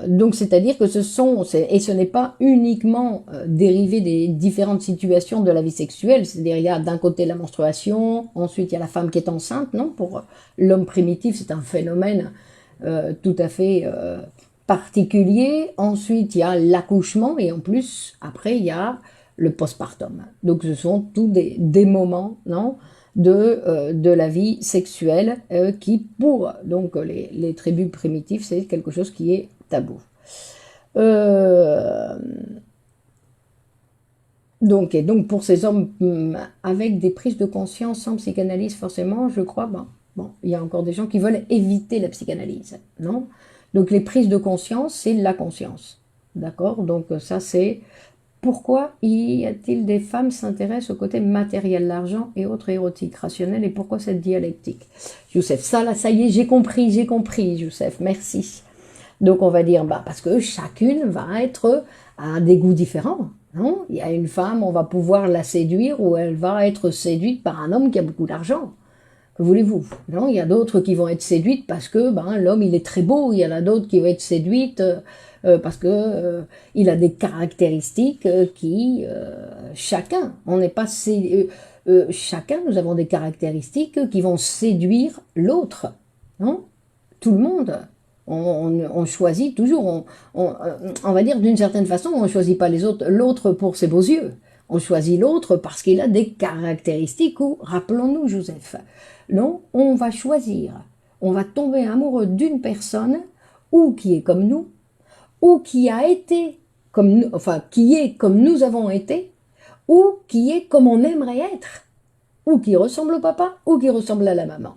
donc c'est-à-dire que et ce n'est pas uniquement dérivé des différentes situations de la vie sexuelle, c'est-à-dire il y a d'un côté la menstruation, ensuite il y a la femme qui est enceinte, non, pour l'homme primitif c'est un phénomène tout à fait particulier, ensuite il y a l'accouchement et en plus après il y a le postpartum. Donc ce sont tous des moments, non, de la vie sexuelle qui, pour donc les tribus primitives, c'est quelque chose qui est tabou. Donc pour ces hommes avec des prises de conscience sans psychanalyse, forcément, je crois, bon, il y a encore des gens qui veulent éviter la psychanalyse, non? Donc les prises de conscience, c'est la conscience, d'accord? Donc ça c'est... Pourquoi y a-t-il des femmes s'intéressent au côté matériel, l'argent et autres érotiques, rationnels, et pourquoi cette dialectique? Youssef, ça y est, j'ai compris, Youssef, merci. Donc on va dire, parce que chacune va être à des goûts différents. Non, il y a une femme, on va pouvoir la séduire ou elle va être séduite par un homme qui a beaucoup d'argent. Que voulez-vous? Non, il y a d'autres qui vont être séduites parce que l'homme il est très beau. Il y en a d'autres qui vont être séduites parce que il a des caractéristiques qui chacun. On n'est pas chacun. Nous avons des caractéristiques qui vont séduire l'autre. Non, tout le monde. On choisit toujours. On va dire d'une certaine façon, on ne choisit pas l'autre pour ses beaux yeux. On choisit l'autre parce qu'il a des caractéristiques où, rappelons-nous Joseph, non, on va choisir, on va tomber amoureux d'une personne ou qui est comme nous, ou qui a été comme nous, enfin qui est comme nous avons été, ou qui est comme on aimerait être, ou qui ressemble au papa, ou qui ressemble à la maman.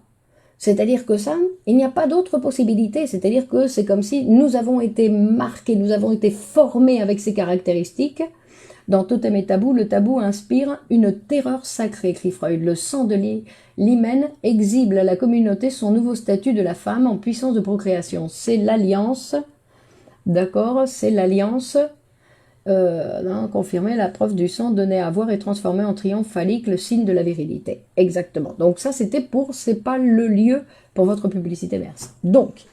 C'est-à-dire que ça, il n'y a pas d'autre possibilité, c'est-à-dire que c'est comme si nous avons été marqués, nous avons été formés avec ces caractéristiques. Dans Totem et Tabou, le tabou inspire une terreur sacrée, écrit Freud. Le sang de l'hymen exhibe à la communauté son nouveau statut de la femme en puissance de procréation. C'est l'alliance, d'accord, c'est l'alliance, confirmer la preuve du sang donné à voir et transformé en triomphe phallique, le signe de la virilité. Exactement. Donc ça, c'est pas le lieu pour votre publicité verse. Donc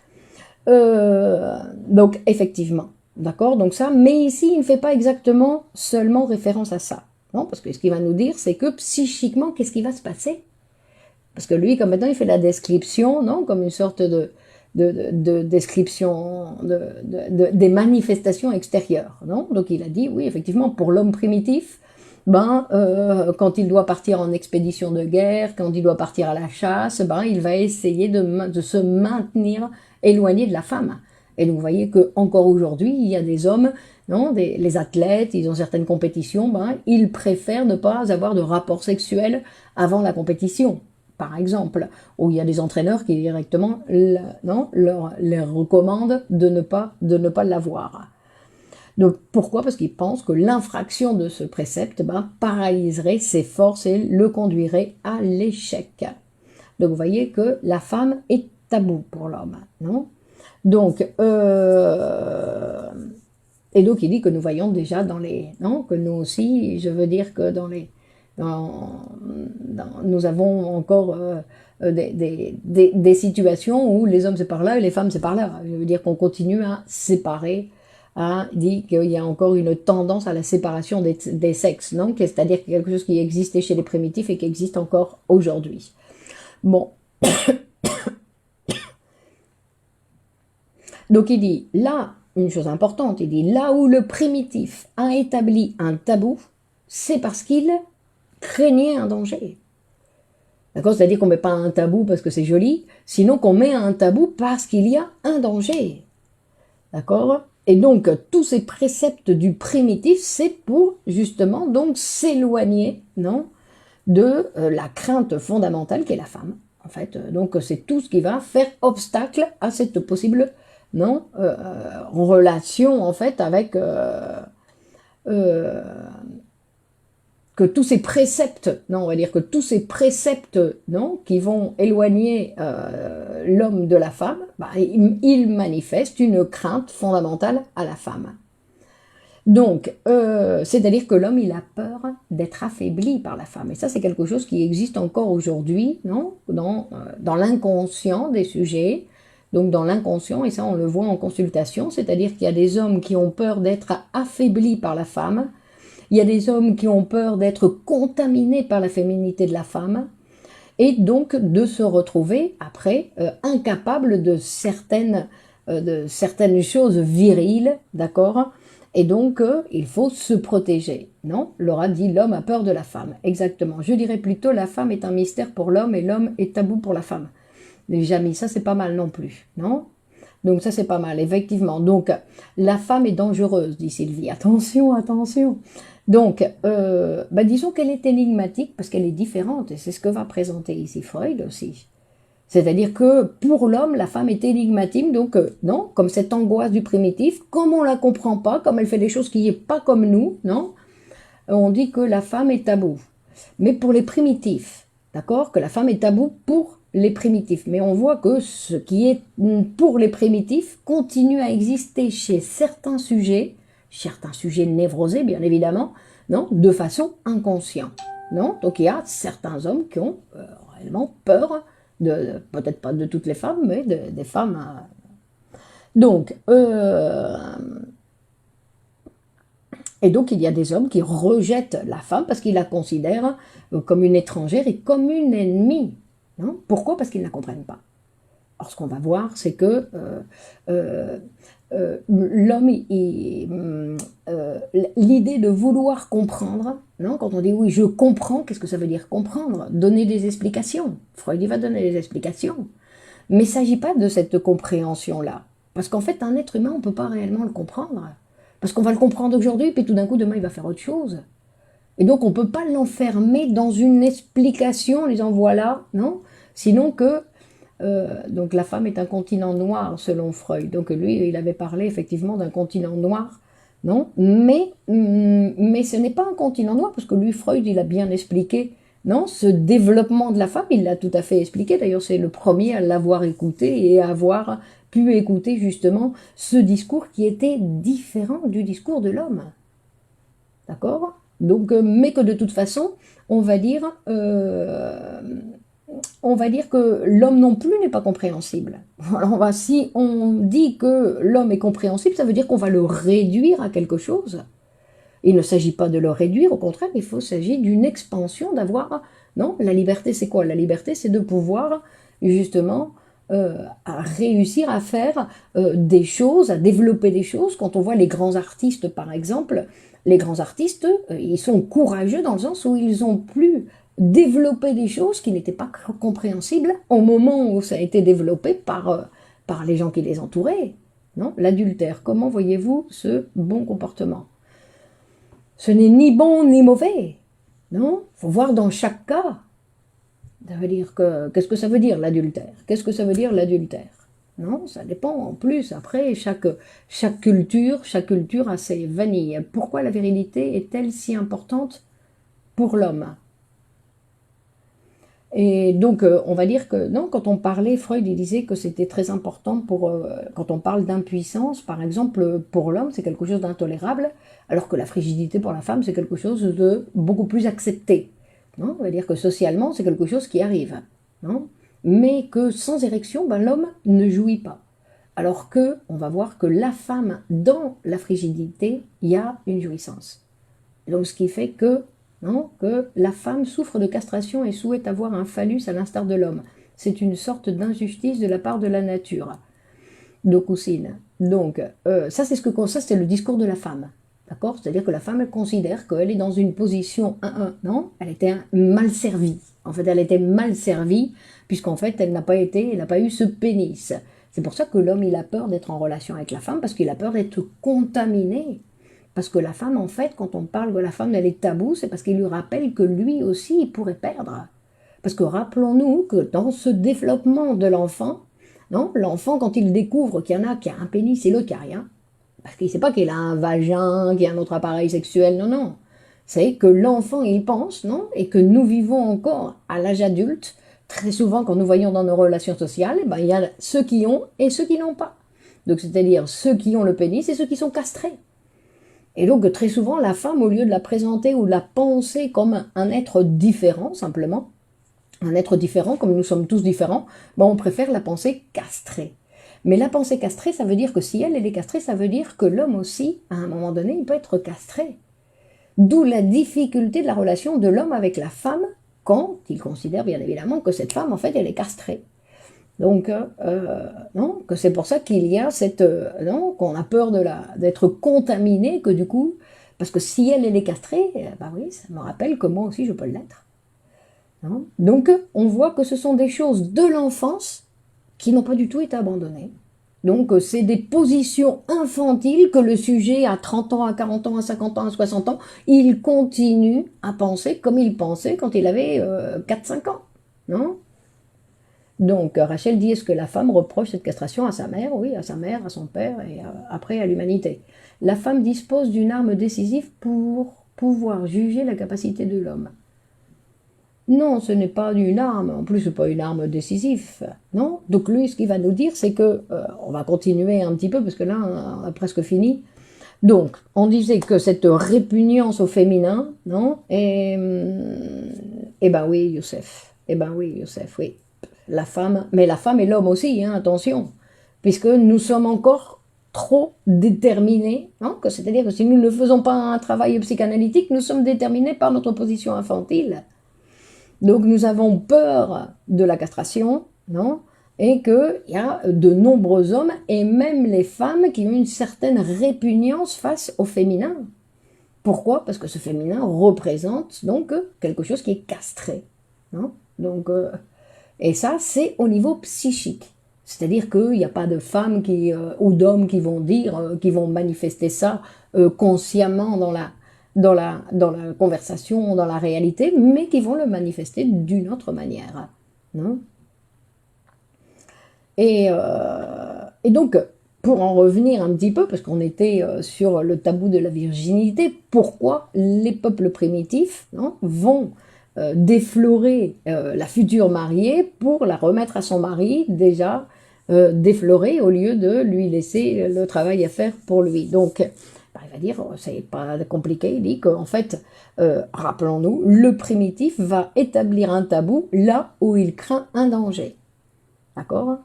effectivement. D'accord, donc ça, mais ici, il ne fait pas exactement seulement référence à ça. Non, parce que ce qu'il va nous dire, c'est que psychiquement, qu'est-ce qui va se passer? Parce que lui, comme maintenant, il fait la description, non, comme une sorte de description des manifestations extérieures, non? Donc il a dit, oui, effectivement, pour l'homme primitif, ben, quand il doit partir en expédition de guerre, quand il doit partir à la chasse, ben, il va essayer de se maintenir éloigné de la femme. Et donc vous voyez que encore aujourd'hui, il y a des hommes, non, les athlètes, ils ont certaines compétitions, ben, ils préfèrent ne pas avoir de rapport sexuel avant la compétition, par exemple, où il y a des entraîneurs qui directement leur recommandent de ne pas l'avoir. Donc pourquoi? Parce qu'ils pensent que l'infraction de ce précepte paralyserait ses forces et le conduirait à l'échec. Donc vous voyez que la femme est tabou pour l'homme, non? Donc, et donc il dit que nous voyons déjà dans les, non, que nous aussi, je veux dire que nous avons encore des situations où les hommes c'est par là et les femmes c'est par là. Je veux dire qu'on continue à séparer, dit qu'il y a encore une tendance à la séparation des sexes, non? C'est-à-dire quelque chose qui existait chez les primitifs et qui existe encore aujourd'hui. Bon. Donc il dit, là, une chose importante, il dit, là où le primitif a établi un tabou, c'est parce qu'il craignait un danger. D'accord? C'est-à-dire qu'on ne met pas un tabou parce que c'est joli, sinon qu'on met un tabou parce qu'il y a un danger. D'accord? Et donc, tous ces préceptes du primitif, c'est pour, justement, donc, s'éloigner, non, de la crainte fondamentale qu'est la femme. En fait, donc, c'est tout ce qui va faire obstacle à cette possible, non, relation, en fait, avec... que tous ces préceptes, non, on va dire que tous ces préceptes, non, qui vont éloigner l'homme de la femme, ils manifestent une crainte fondamentale à la femme. Donc, c'est-à-dire que l'homme, il a peur d'être affaibli par la femme. Et ça, c'est quelque chose qui existe encore aujourd'hui, non, dans l'inconscient des sujets. Donc, dans l'inconscient, et ça, on le voit en consultation, c'est-à-dire qu'il y a des hommes qui ont peur d'être affaiblis par la femme. Il y a des hommes qui ont peur d'être contaminés par la féminité de la femme et donc de se retrouver après incapables de certaines choses viriles, d'accord? Et donc il faut se protéger, non? Laura dit l'homme a peur de la femme, exactement. Je dirais plutôt la femme est un mystère pour l'homme et l'homme est tabou pour la femme. Les amis, ça c'est pas mal non plus, non? Donc ça c'est pas mal, effectivement. Donc la femme est dangereuse, dit Sylvie. Attention, attention. Donc, disons qu'elle est énigmatique parce qu'elle est différente, et c'est ce que va présenter ici Freud aussi. C'est-à-dire que pour l'homme, la femme est énigmatique, donc non, comme cette angoisse du primitif, comme on la comprend pas, comme elle fait des choses qui n'est pas comme nous, non, on dit que la femme est tabou. Mais pour les primitifs, d'accord, que la femme est tabou pour les primitifs. Mais on voit que ce qui est pour les primitifs continue à exister chez certains sujets névrosés, bien évidemment, non, de façon inconsciente. Non, donc il y a certains hommes qui ont réellement peur, peut-être pas de toutes les femmes, mais des femmes. Donc, et donc il y a des hommes qui rejettent la femme parce qu'ils la considèrent comme une étrangère et comme une ennemie. Non? Pourquoi? Parce qu'ils ne la comprennent pas. Alors ce qu'on va voir, c'est que l'homme, l'idée de vouloir comprendre, non, quand on dit oui, je comprends, qu'est-ce que ça veut dire comprendre? Donner des explications. Freud, il va donner des explications. Mais il ne s'agit pas de cette compréhension-là. Parce qu'en fait, un être humain, on ne peut pas réellement le comprendre. Parce qu'on va le comprendre aujourd'hui, puis tout d'un coup, demain, il va faire autre chose. Et donc, on ne peut pas l'enfermer dans une explication en disant voilà, non? Sinon que donc la femme est un continent noir selon Freud. Donc lui, il avait parlé effectivement d'un continent noir, non? Mais ce n'est pas un continent noir parce que lui, Freud, il a bien expliqué, non? Ce développement de la femme, il l'a tout à fait expliqué. D'ailleurs, c'est le premier à l'avoir écouté et à avoir pu écouter justement ce discours qui était différent du discours de l'homme. D'accord? Donc, mais que de toute façon, on va dire que l'homme non plus n'est pas compréhensible. Alors si on dit que l'homme est compréhensible, ça veut dire qu'on va le réduire à quelque chose. Il ne s'agit pas de le réduire, au contraire, s'agit d'une expansion, d'avoir... Non, la liberté, c'est quoi? La liberté, c'est de pouvoir, justement, à réussir à faire des choses, à développer des choses. Quand on voit les grands artistes, par exemple, les grands artistes, ils sont courageux dans le sens où ils ont pu développer des choses qui n'étaient pas compréhensibles au moment où ça a été développé par les gens qui les entouraient. Non, l'adultère, comment voyez-vous ce bon comportement? Ce n'est ni bon ni mauvais. Non, il faut voir dans chaque cas. Ça veut dire qu'est-ce que ça veut dire l'adultère? Qu'est-ce que ça veut dire l'adultère? Non, ça dépend en plus. Après, chaque culture a ses vanilles. Pourquoi la virilité est-elle si importante pour l'homme? Et donc, on va dire que, non, quand on parlait, Freud, il disait que c'était très important quand on parle d'impuissance, par exemple, pour l'homme, c'est quelque chose d'intolérable, alors que la frigidité pour la femme, c'est quelque chose de beaucoup plus accepté. Non, on va dire que socialement, c'est quelque chose qui arrive. Non, mais que sans érection, ben, l'homme ne jouit pas. Alors que, on va voir que la femme, dans la frigidité, il y a une jouissance. Donc, ce qui fait que non, que la femme souffre de castration et souhaite avoir un phallus à l'instar de l'homme. C'est une sorte d'injustice de la part de la nature, de Coussine. Donc, ça, c'est le discours de la femme. D'accord? C'est-à-dire que la femme, elle considère qu'elle est dans une position 1-1. Non, elle était mal servie. En fait, elle était mal servie, puisqu'en fait, elle n'a pas eu ce pénis. C'est pour ça que l'homme, il a peur d'être en relation avec la femme, parce qu'il a peur d'être contaminé. Parce que la femme, en fait, quand on parle de la femme, elle est taboue, c'est parce qu'il lui rappelle que lui aussi, il pourrait perdre. Parce que rappelons-nous que dans ce développement de l'enfant, non, l'enfant, quand il découvre qu'il y en a qui a un pénis et l'autre qui a rien, parce qu'il ne sait pas qu'il a un vagin, qu'il y a un autre appareil sexuel, non, non. C'est que l'enfant, il pense, non, et que nous vivons encore à l'âge adulte, très souvent quand nous voyons dans nos relations sociales, ben, il y a ceux qui ont et ceux qui n'ont pas. Donc c'est-à-dire ceux qui ont le pénis et ceux qui sont castrés. Et donc très souvent, la femme, au lieu de la présenter ou de la penser comme un être différent, simplement, un être différent, comme nous sommes tous différents, ben on préfère la penser castrée. Mais la pensée castrée, ça veut dire que si elle est castrée, ça veut dire que l'homme aussi, à un moment donné, il peut être castré. D'où la difficulté de la relation de l'homme avec la femme, quand il considère bien évidemment que cette femme, en fait, elle est castrée. Donc, non, que c'est pour ça qu'il y a non, qu'on a peur d'être contaminé, que du coup, parce que si elle est castrée, bah oui, ça me rappelle que moi aussi je peux l'être. Donc, on voit que ce sont des choses de l'enfance qui n'ont pas du tout été abandonnées. Donc, c'est des positions infantiles que le sujet, à 30 ans, à 40 ans, à 50 ans, à 60 ans, il continue à penser comme il pensait quand il avait 4-5 ans. Non ? Donc Rachel dit, est-ce que la femme reproche cette castration à sa mère? Oui, à sa mère, à son père et après à l'humanité. La femme dispose d'une arme décisive pour pouvoir juger la capacité de l'homme. Non, ce n'est pas une arme, en plus ce n'est pas une arme décisive, non? Donc lui, ce qu'il va nous dire, c'est que, on va continuer un petit peu, parce que là, on a presque fini. Donc, on disait que cette répugnance au féminin, non? Et ben oui, Youssef, oui. La femme, mais la femme et l'homme aussi, hein, attention, puisque nous sommes encore trop déterminés, hein, c'est-à-dire que si nous ne faisons pas un travail psychanalytique, nous sommes déterminés par notre position infantile. Donc nous avons peur de la castration, non, et qu'il y a de nombreux hommes, et même les femmes, qui ont une certaine répugnance face au féminin. Pourquoi? Parce que ce féminin représente donc quelque chose qui est castré. Non? Donc, et ça, c'est au niveau psychique. C'est-à-dire qu'il n'y a pas de femmes ou d'hommes qui vont dire, qui vont manifester ça consciemment dans la conversation, dans la réalité, mais qui vont le manifester d'une autre manière. Non? Et donc, pour en revenir un petit peu, parce qu'on était sur le tabou de la virginité, pourquoi les peuples primitifs, non, vont déflorer la future mariée pour la remettre à son mari déjà déflorée, au lieu de lui laisser le travail à faire pour lui. Donc, bah, il va dire, c'est pas compliqué, il dit qu'en fait, rappelons-nous, le primitif va établir un tabou là où il craint un danger. D'accord?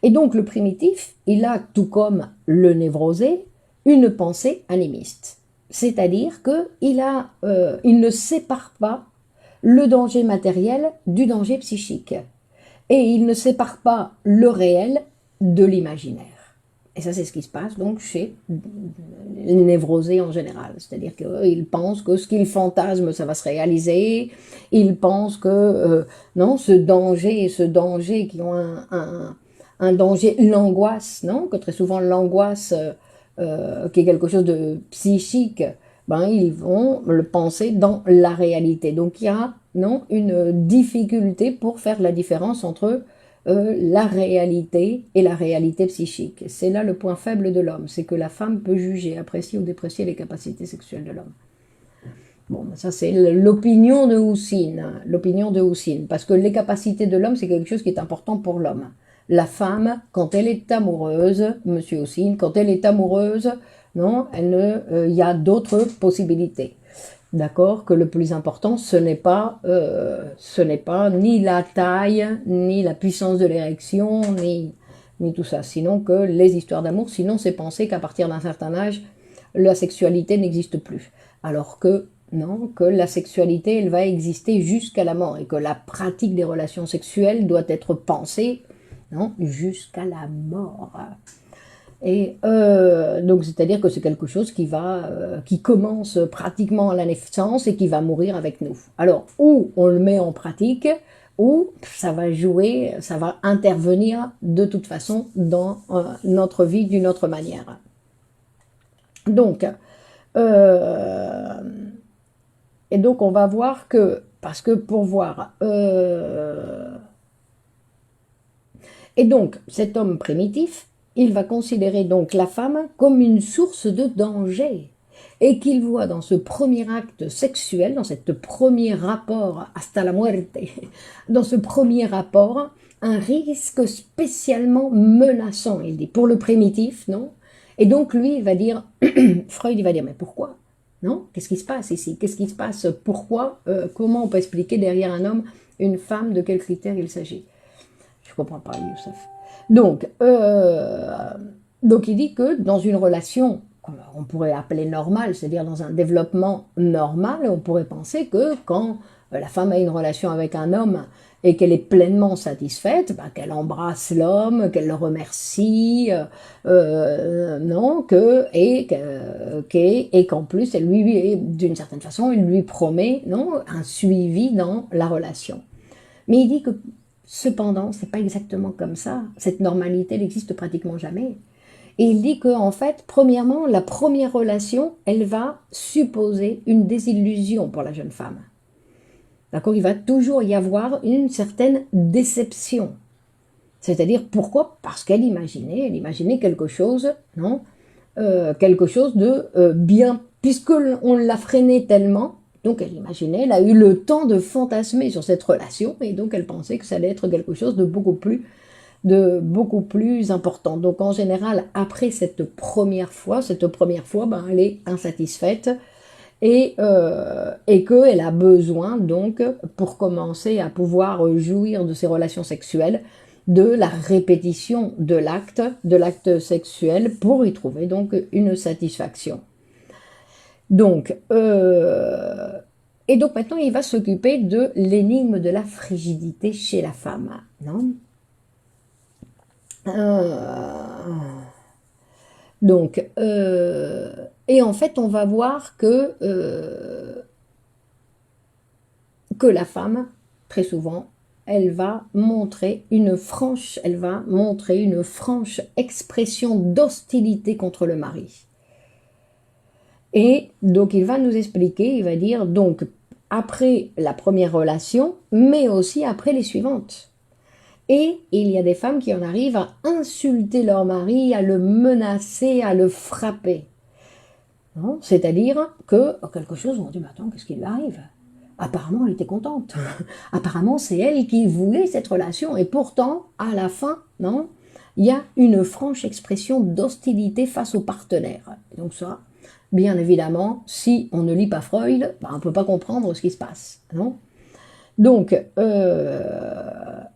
Et donc le primitif, il a, tout comme le névrosé, une pensée animiste. C'est-à-dire qu'il ne sépare pas le danger matériel du danger psychique. Et il ne sépare pas le réel de l'imaginaire. Et ça, c'est ce qui se passe donc chez les névrosés en général. C'est-à-dire qu'ils pensent que ce qu'ils fantasment, ça va se réaliser. Ils pensent que non, ce danger qui ont un danger, l'angoisse, non, que très souvent l'angoisse, qui est quelque chose de psychique, ben, ils vont le penser dans la réalité. Donc il y a non, une difficulté pour faire la différence entre la réalité et la réalité psychique. C'est là le point faible de l'homme, c'est que la femme peut juger, apprécier ou déprécier les capacités sexuelles de l'homme. Bon, ça c'est l'opinion de Houssine, parce que les capacités de l'homme, c'est quelque chose qui est important pour l'homme. La femme, quand elle est amoureuse, monsieur Houssine, quand elle est amoureuse, non, il y a d'autres possibilités. D'accord, que le plus important, ce n'est pas ni la taille, ni la puissance de l'érection, ni tout ça. Sinon que les histoires d'amour, sinon c'est penser qu'à partir d'un certain âge, la sexualité n'existe plus. Alors que non, que la sexualité, elle va exister jusqu'à la mort et que la pratique des relations sexuelles doit être pensée, non, jusqu'à la mort. Et donc c'est-à-dire que c'est quelque chose qui commence pratiquement à la naissance et qui va mourir avec nous. Alors, ou on le met en pratique, ou ça va jouer, ça va intervenir de toute façon dans notre vie d'une autre manière. Donc, et donc on va voir que, parce que pour voir, et donc cet homme primitif, il va considérer donc la femme comme une source de danger et qu'il voit dans ce premier acte sexuel, dans ce premier rapport hasta la muerte, dans ce premier rapport, un risque spécialement menaçant, il dit, pour le primitif, non? Et donc lui, il va dire, Freud, il va dire, mais pourquoi? Non? Qu'est-ce qui se passe ici? Qu'est-ce qui se passe? Pourquoi? Comment on peut expliquer derrière un homme, une femme, de quels critères il s'agit? Je ne comprends pas, Youssef. Donc il dit que dans une relation qu'on pourrait appeler normale, c'est-à-dire dans un développement normal, on pourrait penser que quand la femme a une relation avec un homme et qu'elle est pleinement satisfaite, bah, qu'elle embrasse l'homme, qu'elle le remercie, non, et qu'en plus, elle lui, d'une certaine façon, il lui promet non, un suivi dans la relation. Mais il dit que cependant, c'est pas exactement comme ça. Cette normalité n'existe pratiquement jamais. Et il dit que, en fait, premièrement, la première relation, elle va supposer une désillusion pour la jeune femme. D'accord? Il va toujours y avoir une certaine déception. C'est-à-dire, pourquoi? Parce qu'elle imaginait quelque chose, non? Quelque chose de bien, puisqu'on l'a freiné tellement, donc elle imaginait, elle a eu le temps de fantasmer sur cette relation, et donc elle pensait que ça allait être quelque chose de beaucoup plus important. Donc en général, après cette première fois, ben, elle est insatisfaite, et qu'elle a besoin, donc, pour commencer à pouvoir jouir de ses relations sexuelles, de la répétition de l'acte sexuel, pour y trouver donc une satisfaction. Donc, et donc maintenant, il va s'occuper de l'énigme de la frigidité chez la femme, non? Donc, et en fait, on va voir que la femme, très souvent, elle va montrer une franche expression d'hostilité contre le mari. Et donc il va nous expliquer, il va dire donc après la première relation, mais aussi après les suivantes. Et il y a des femmes qui en arrivent à insulter leur mari, à le menacer, à le frapper. C'est-à-dire que quelque chose, on dit, mais attends, qu'est-ce qui lui arrive? Apparemment, elle était contente. Apparemment, c'est elle qui voulait cette relation. Et pourtant, à la fin, non, il y a une franche expression d'hostilité face au partenaire. Donc ça, bien évidemment, si on ne lit pas Freud, ben, on ne peut pas comprendre ce qui se passe, non? Donc,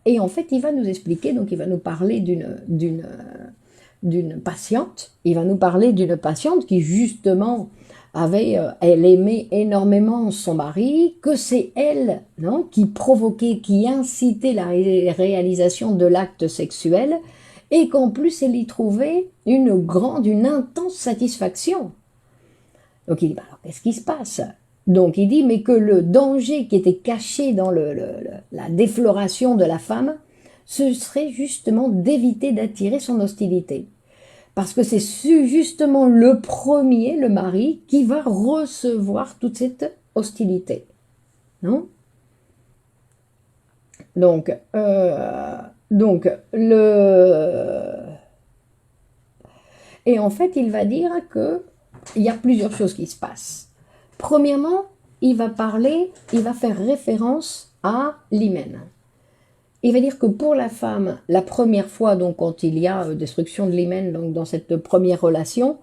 et en fait, il va nous expliquer, donc il va nous parler d'une patiente, qui justement elle aimait énormément son mari, que c'est elle, non, qui provoquait, qui incitait la réalisation de l'acte sexuel, et qu'en plus elle y trouvait une intense satisfaction. Donc il dit, bah alors qu'est-ce qui se passe? Donc il dit, mais que le danger qui était caché dans la défloration de la femme, ce serait justement d'éviter d'attirer son hostilité. Parce que c'est justement le premier, le mari, qui va recevoir toute cette hostilité. Non? Donc, et en fait, il va dire qu'il y a plusieurs choses qui se passent. Premièrement, il va faire référence à l'hymen. Il va dire que pour la femme, la première fois, donc quand il y a destruction de l'hymen, donc dans cette première relation,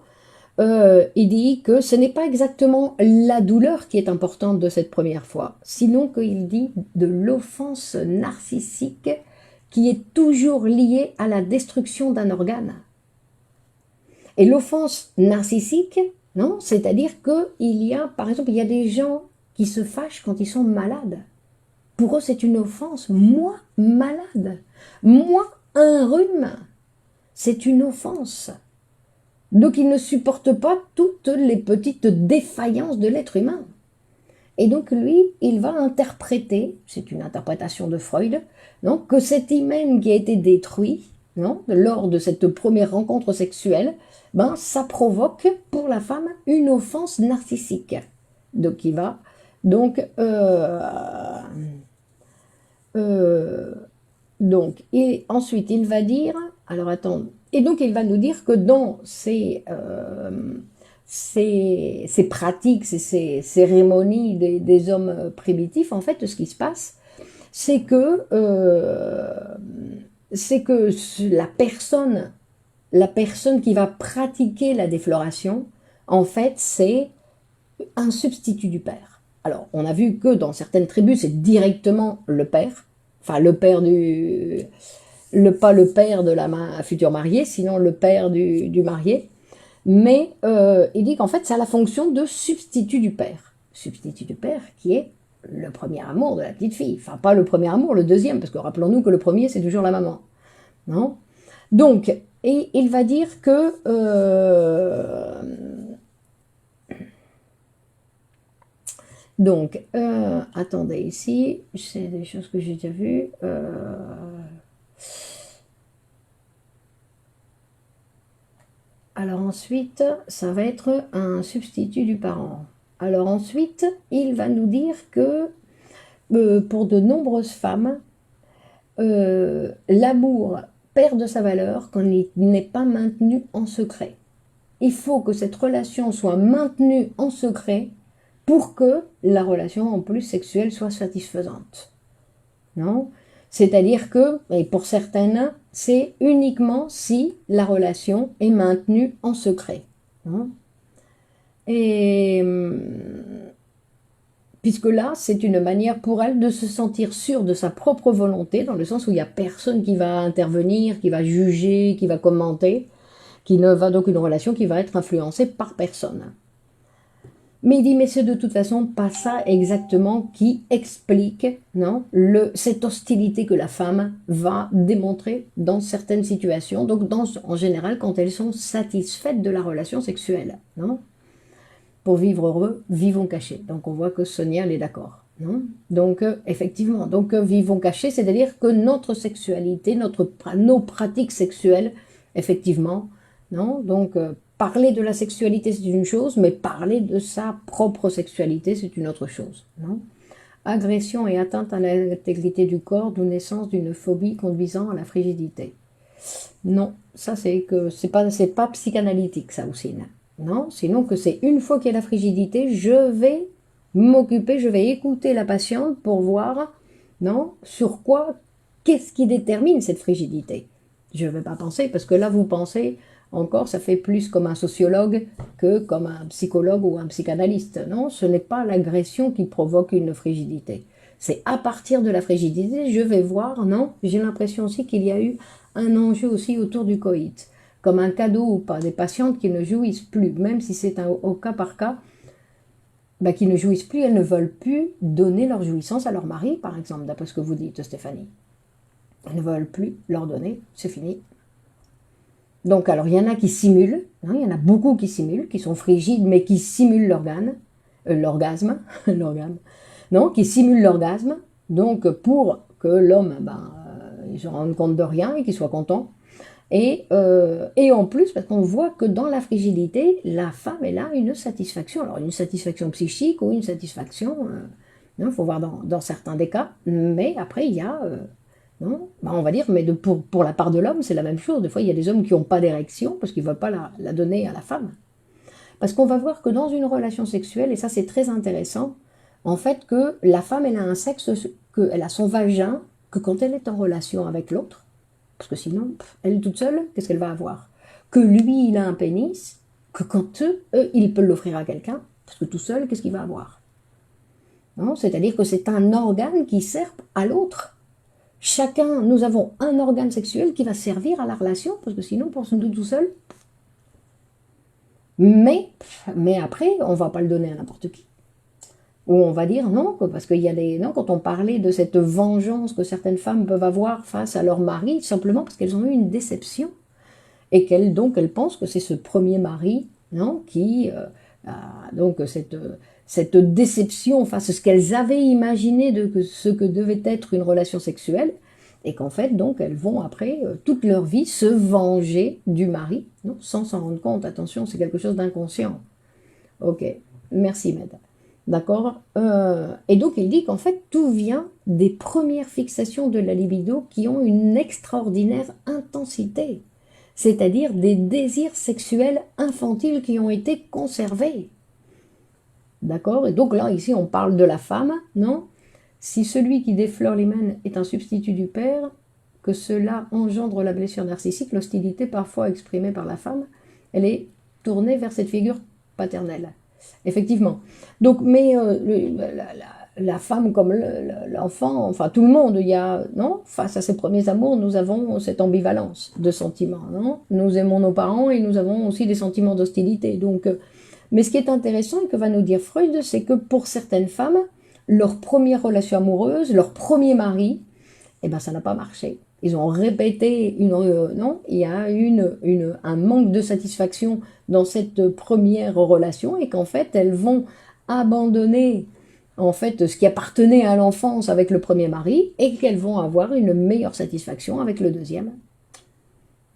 il dit que ce n'est pas exactement la douleur qui est importante de cette première fois, sinon qu'il dit de l'offense narcissique qui est toujours liée à la destruction d'un organe. Et l'offense narcissique, non, c'est-à-dire qu'il y a, par exemple, il y a des gens qui se fâchent quand ils sont malades. Pour eux, c'est une offense. Moi, malade. Moi, un rhume. C'est une offense. Donc, ils ne supportent pas toutes les petites défaillances de l'être humain. Et donc, lui, il va interpréter, c'est une interprétation de Freud, non, que cet hymen qui a été détruit, non, lors de cette première rencontre sexuelle, ben, ça provoque pour la femme une offense narcissique. Donc, il va... Donc, et ensuite il va dire, alors attends, et donc il va nous dire que dans ces pratiques, ces cérémonies des hommes primitifs, en fait, ce qui se passe, c'est que la personne qui va pratiquer la défloration, en fait, c'est un substitut du père. Alors, on a vu que dans certaines tribus, c'est directement le père, enfin le père pas le père de la future mariée, sinon le père du marié, mais il dit qu'en fait, ça a la fonction de substitut du père. Substitut du père qui est le premier amour de la petite fille. Enfin, pas le premier amour, le deuxième, parce que rappelons-nous que le premier, c'est toujours la maman. Non? Donc, et il va dire que... Donc, attendez, ici, c'est des choses que j'ai déjà vues. Alors ensuite, ça va être un substitut du parent. Alors ensuite, il va nous dire que pour de nombreuses femmes, l'amour perd de sa valeur quand il n'est pas maintenu en secret. Il faut que cette relation soit maintenue en secret pour que la relation en plus sexuelle soit satisfaisante. Non? C'est-à-dire que, et pour certaines, c'est uniquement si la relation est maintenue en secret. Non? Et puisque là, c'est une manière pour elle de se sentir sûre de sa propre volonté, dans le sens où il n'y a personne qui va intervenir, qui va juger, qui va commenter, qui ne va donc une relation qui va être influencée par personne. Mais il dit, mais c'est de toute façon pas ça exactement qui explique, non, cette hostilité que la femme va démontrer dans certaines situations, donc en général quand elles sont satisfaites de la relation sexuelle. Non? Pour vivre heureux, vivons cachés. Donc on voit que Sonia, elle est d'accord. Non? Donc effectivement, donc vivons cachés, c'est-à-dire que notre sexualité, nos pratiques sexuelles, effectivement, non? Donc parler de la sexualité, c'est une chose, mais parler de sa propre sexualité, c'est une autre chose. Non? Agression et atteinte à l'intégrité du corps, d'où naissance d'une phobie conduisant à la frigidité. Non, ça c'est pas psychanalytique, ça aussi. Non, sinon que c'est une fois qu'il y a la frigidité, je vais m'occuper, je vais écouter la patiente pour voir, non, sur quoi, qu'est-ce qui détermine cette frigidité. Je ne vais pas penser, parce que là vous pensez, encore, ça fait plus comme un sociologue que comme un psychologue ou un psychanalyste. Non, ce n'est pas l'agression qui provoque une frigidité. C'est à partir de la frigidité, je vais voir, non, j'ai l'impression aussi qu'il y a eu un enjeu aussi autour du coït, comme un cadeau ou pas, des patientes qui ne jouissent plus, même si c'est au cas par cas, bah, qui ne jouissent plus, elles ne veulent plus donner leur jouissance à leur mari, par exemple, d'après ce que vous dites, Stéphanie. Elles ne veulent plus leur donner, c'est fini. Donc, alors, il y en a qui simulent, hein, il y en a beaucoup qui simulent, qui sont frigides, mais qui simulent l'orgasme, non, qui simulent l'orgasme, donc pour que l'homme, il se rende compte de rien et qu'il soit content. Et en plus, parce qu'on voit que dans la frigidité, la femme, elle a une satisfaction. Alors, une satisfaction psychique ou une satisfaction, il faut voir dans certains des cas. Mais après, il y a, non, on va dire, mais pour la part de l'homme, c'est la même chose. Des fois, il y a des hommes qui n'ont pas d'érection parce qu'ils ne veulent pas la donner à la femme. Parce qu'on va voir que dans une relation sexuelle, et ça c'est très intéressant, en fait, que la femme, elle a un sexe, qu'elle a son vagin, que quand elle est en relation avec l'autre, parce que sinon, elle toute seule, qu'est-ce qu'elle va avoir? Que lui, il a un pénis, que quand il peut l'offrir à quelqu'un, parce que tout seul, qu'est-ce qu'il va avoir? C'est-à-dire que c'est un organe qui sert à l'autre. Chacun, nous avons un organe sexuel qui va servir à la relation, parce que sinon, pour nous tout seul. Mais après, on ne va pas le donner à n'importe qui. Ou on va dire non, parce qu'il y a des... Non, quand on parlait de cette vengeance que certaines femmes peuvent avoir face à leur mari, simplement parce qu'elles ont eu une déception. Et qu'elles pensent que c'est ce premier mari, non, qui a donc cette déception face à ce qu'elles avaient imaginé de ce que devait être une relation sexuelle, et qu'en fait, donc, elles vont après, toute leur vie, se venger du mari, non, sans s'en rendre compte. Attention, c'est quelque chose d'inconscient. Ok, merci, Med. D'accord. Et donc, il dit qu'en fait, tout vient des premières fixations de la libido qui ont une extraordinaire intensité, c'est-à-dire des désirs sexuels infantiles qui ont été conservés. D'accord. Et donc là, ici, on parle de la femme, non? Si celui qui déflore l'hymen est un substitut du père, que cela engendre la blessure narcissique, l'hostilité parfois exprimée par la femme, elle est tournée vers cette figure paternelle. Effectivement. Donc, mais la femme comme l'enfant, enfin tout le monde, il y a, non, face à ses premiers amours, nous avons cette ambivalence de sentiments, non? Nous aimons nos parents et nous avons aussi des sentiments d'hostilité. Donc, mais ce qui est intéressant et que va nous dire Freud, c'est que pour certaines femmes, leur première relation amoureuse, leur premier mari, eh ben ça n'a pas marché. Ils ont répété non, il y a un manque de satisfaction dans cette première relation et qu'en fait elles vont abandonner en fait ce qui appartenait à l'enfance avec le premier mari et qu'elles vont avoir une meilleure satisfaction avec le deuxième.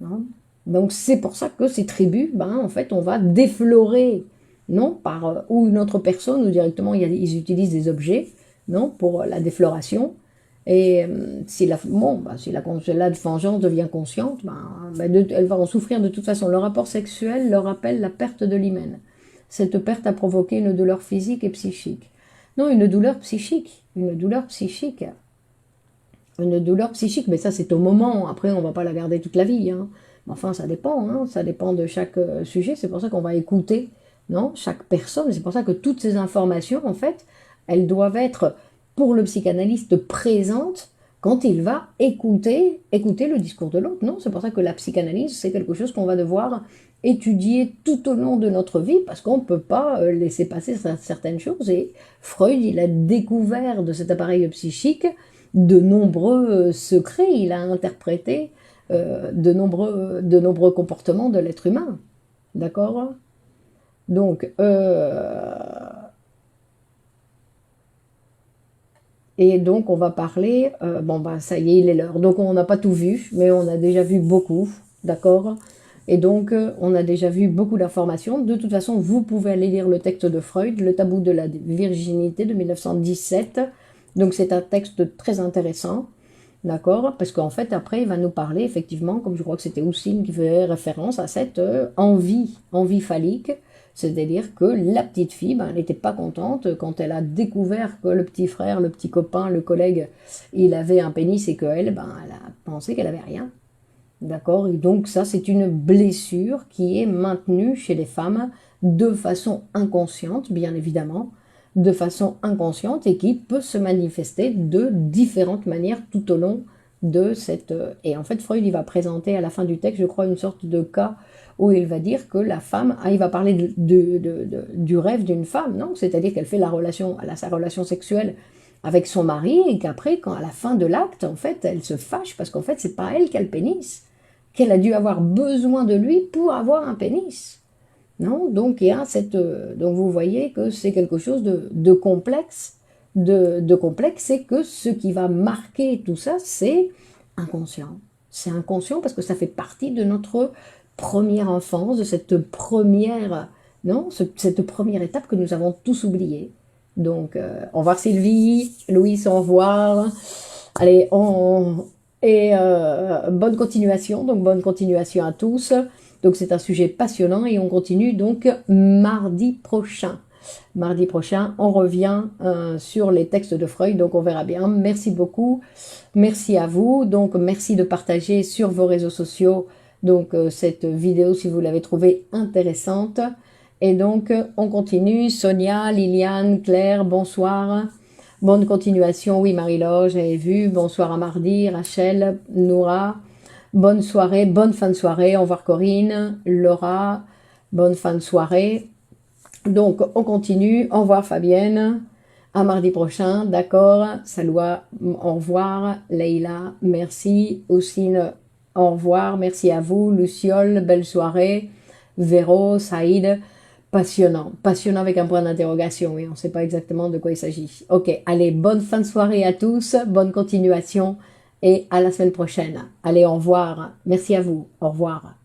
Non. Donc c'est pour ça que ces tribus, en fait, on va déflorer, non, par ou une autre personne ou directement ils utilisent des objets, non, pour la défloration. Et si la vengeance devient consciente, elle va en souffrir de toute façon. Le rapport sexuel leur rappelle la perte de l'hymen. Cette perte a provoqué une douleur physique et psychique. Non, une douleur psychique. Une douleur psychique. Une douleur psychique, mais ça c'est au moment. Après, on ne va pas la garder toute la vie. Hein. Enfin, ça dépend. Hein. Ça dépend de chaque sujet. C'est pour ça qu'on va écouter, non, chaque personne. C'est pour ça que toutes ces informations, en fait, elles doivent être pour le psychanalyste présente quand il va écouter le discours de l'autre. Non, c'est pour ça que la psychanalyse, c'est quelque chose qu'on va devoir étudier tout au long de notre vie, parce qu'on ne peut pas laisser passer certaines choses. Et Freud, il a découvert de cet appareil psychique de nombreux secrets, il a interprété de nombreux comportements de l'être humain. D'accord? Donc, et donc, on va parler, ça y est, il est l'heure. Donc, on n'a pas tout vu, mais on a déjà vu beaucoup, d'accord? Et donc, on a déjà vu beaucoup d'informations. De toute façon, vous pouvez aller lire le texte de Freud, Le tabou de la virginité de 1917. Donc, c'est un texte très intéressant, d'accord? Parce qu'en fait, après, il va nous parler, effectivement, comme je crois que c'était Houssine qui faisait référence à cette envie phallique. C'est-à-dire que la petite fille, elle n'était pas contente quand elle a découvert que le petit frère, le petit copain, le collègue, il avait un pénis et qu'elle, elle a pensé qu'elle avait rien. D'accord? Et donc ça, c'est une blessure qui est maintenue chez les femmes de façon inconsciente, bien évidemment, de façon inconsciente et qui peut se manifester de différentes manières tout au long de cette... Et en fait, Freud, il va présenter à la fin du texte, je crois, une sorte de cas où il va dire que la femme, il va parler du rêve d'une femme, non? C'est-à-dire qu'elle fait elle a sa relation sexuelle avec son mari, et qu'après, à la fin de l'acte, en fait, elle se fâche parce qu'en fait, c'est pas elle qui a le pénis, qu'elle a dû avoir besoin de lui pour avoir un pénis. Non, donc il y a donc vous voyez que c'est quelque chose de complexe, de complexe, c'est que ce qui va marquer tout ça, c'est inconscient. C'est inconscient parce que ça fait partie de notre première enfance, de cette première, non, cette première étape que nous avons tous oubliée. Donc, au revoir Sylvie, Louis, au revoir. Allez, bonne continuation, donc bonne continuation à tous. Donc c'est un sujet passionnant et on continue donc mardi prochain. Mardi prochain, on revient sur les textes de Freud, donc on verra bien. Merci beaucoup, merci à vous. Donc merci de partager sur vos réseaux sociaux donc cette vidéo si vous l'avez trouvée intéressante. Et donc on continue. Sonia, Liliane, Claire, bonsoir. Bonne continuation. Oui, Marie-Laure, j'avais vu. Bonsoir à mardi. Rachel, Noura. Bonne soirée, bonne fin de soirée. Au revoir Corinne, Laura. Bonne fin de soirée. Donc, on continue. Au revoir Fabienne. À mardi prochain. D'accord. Saloua, au revoir. Leïla, merci. Oussine, au revoir. Merci à vous. Luciole, belle soirée. Véro, Saïd. Passionnant. Passionnant avec un point d'interrogation. Oui, on ne sait pas exactement de quoi il s'agit. Ok, allez, bonne fin de soirée à tous. Bonne continuation. Et à la semaine prochaine. Allez, au revoir. Merci à vous. Au revoir.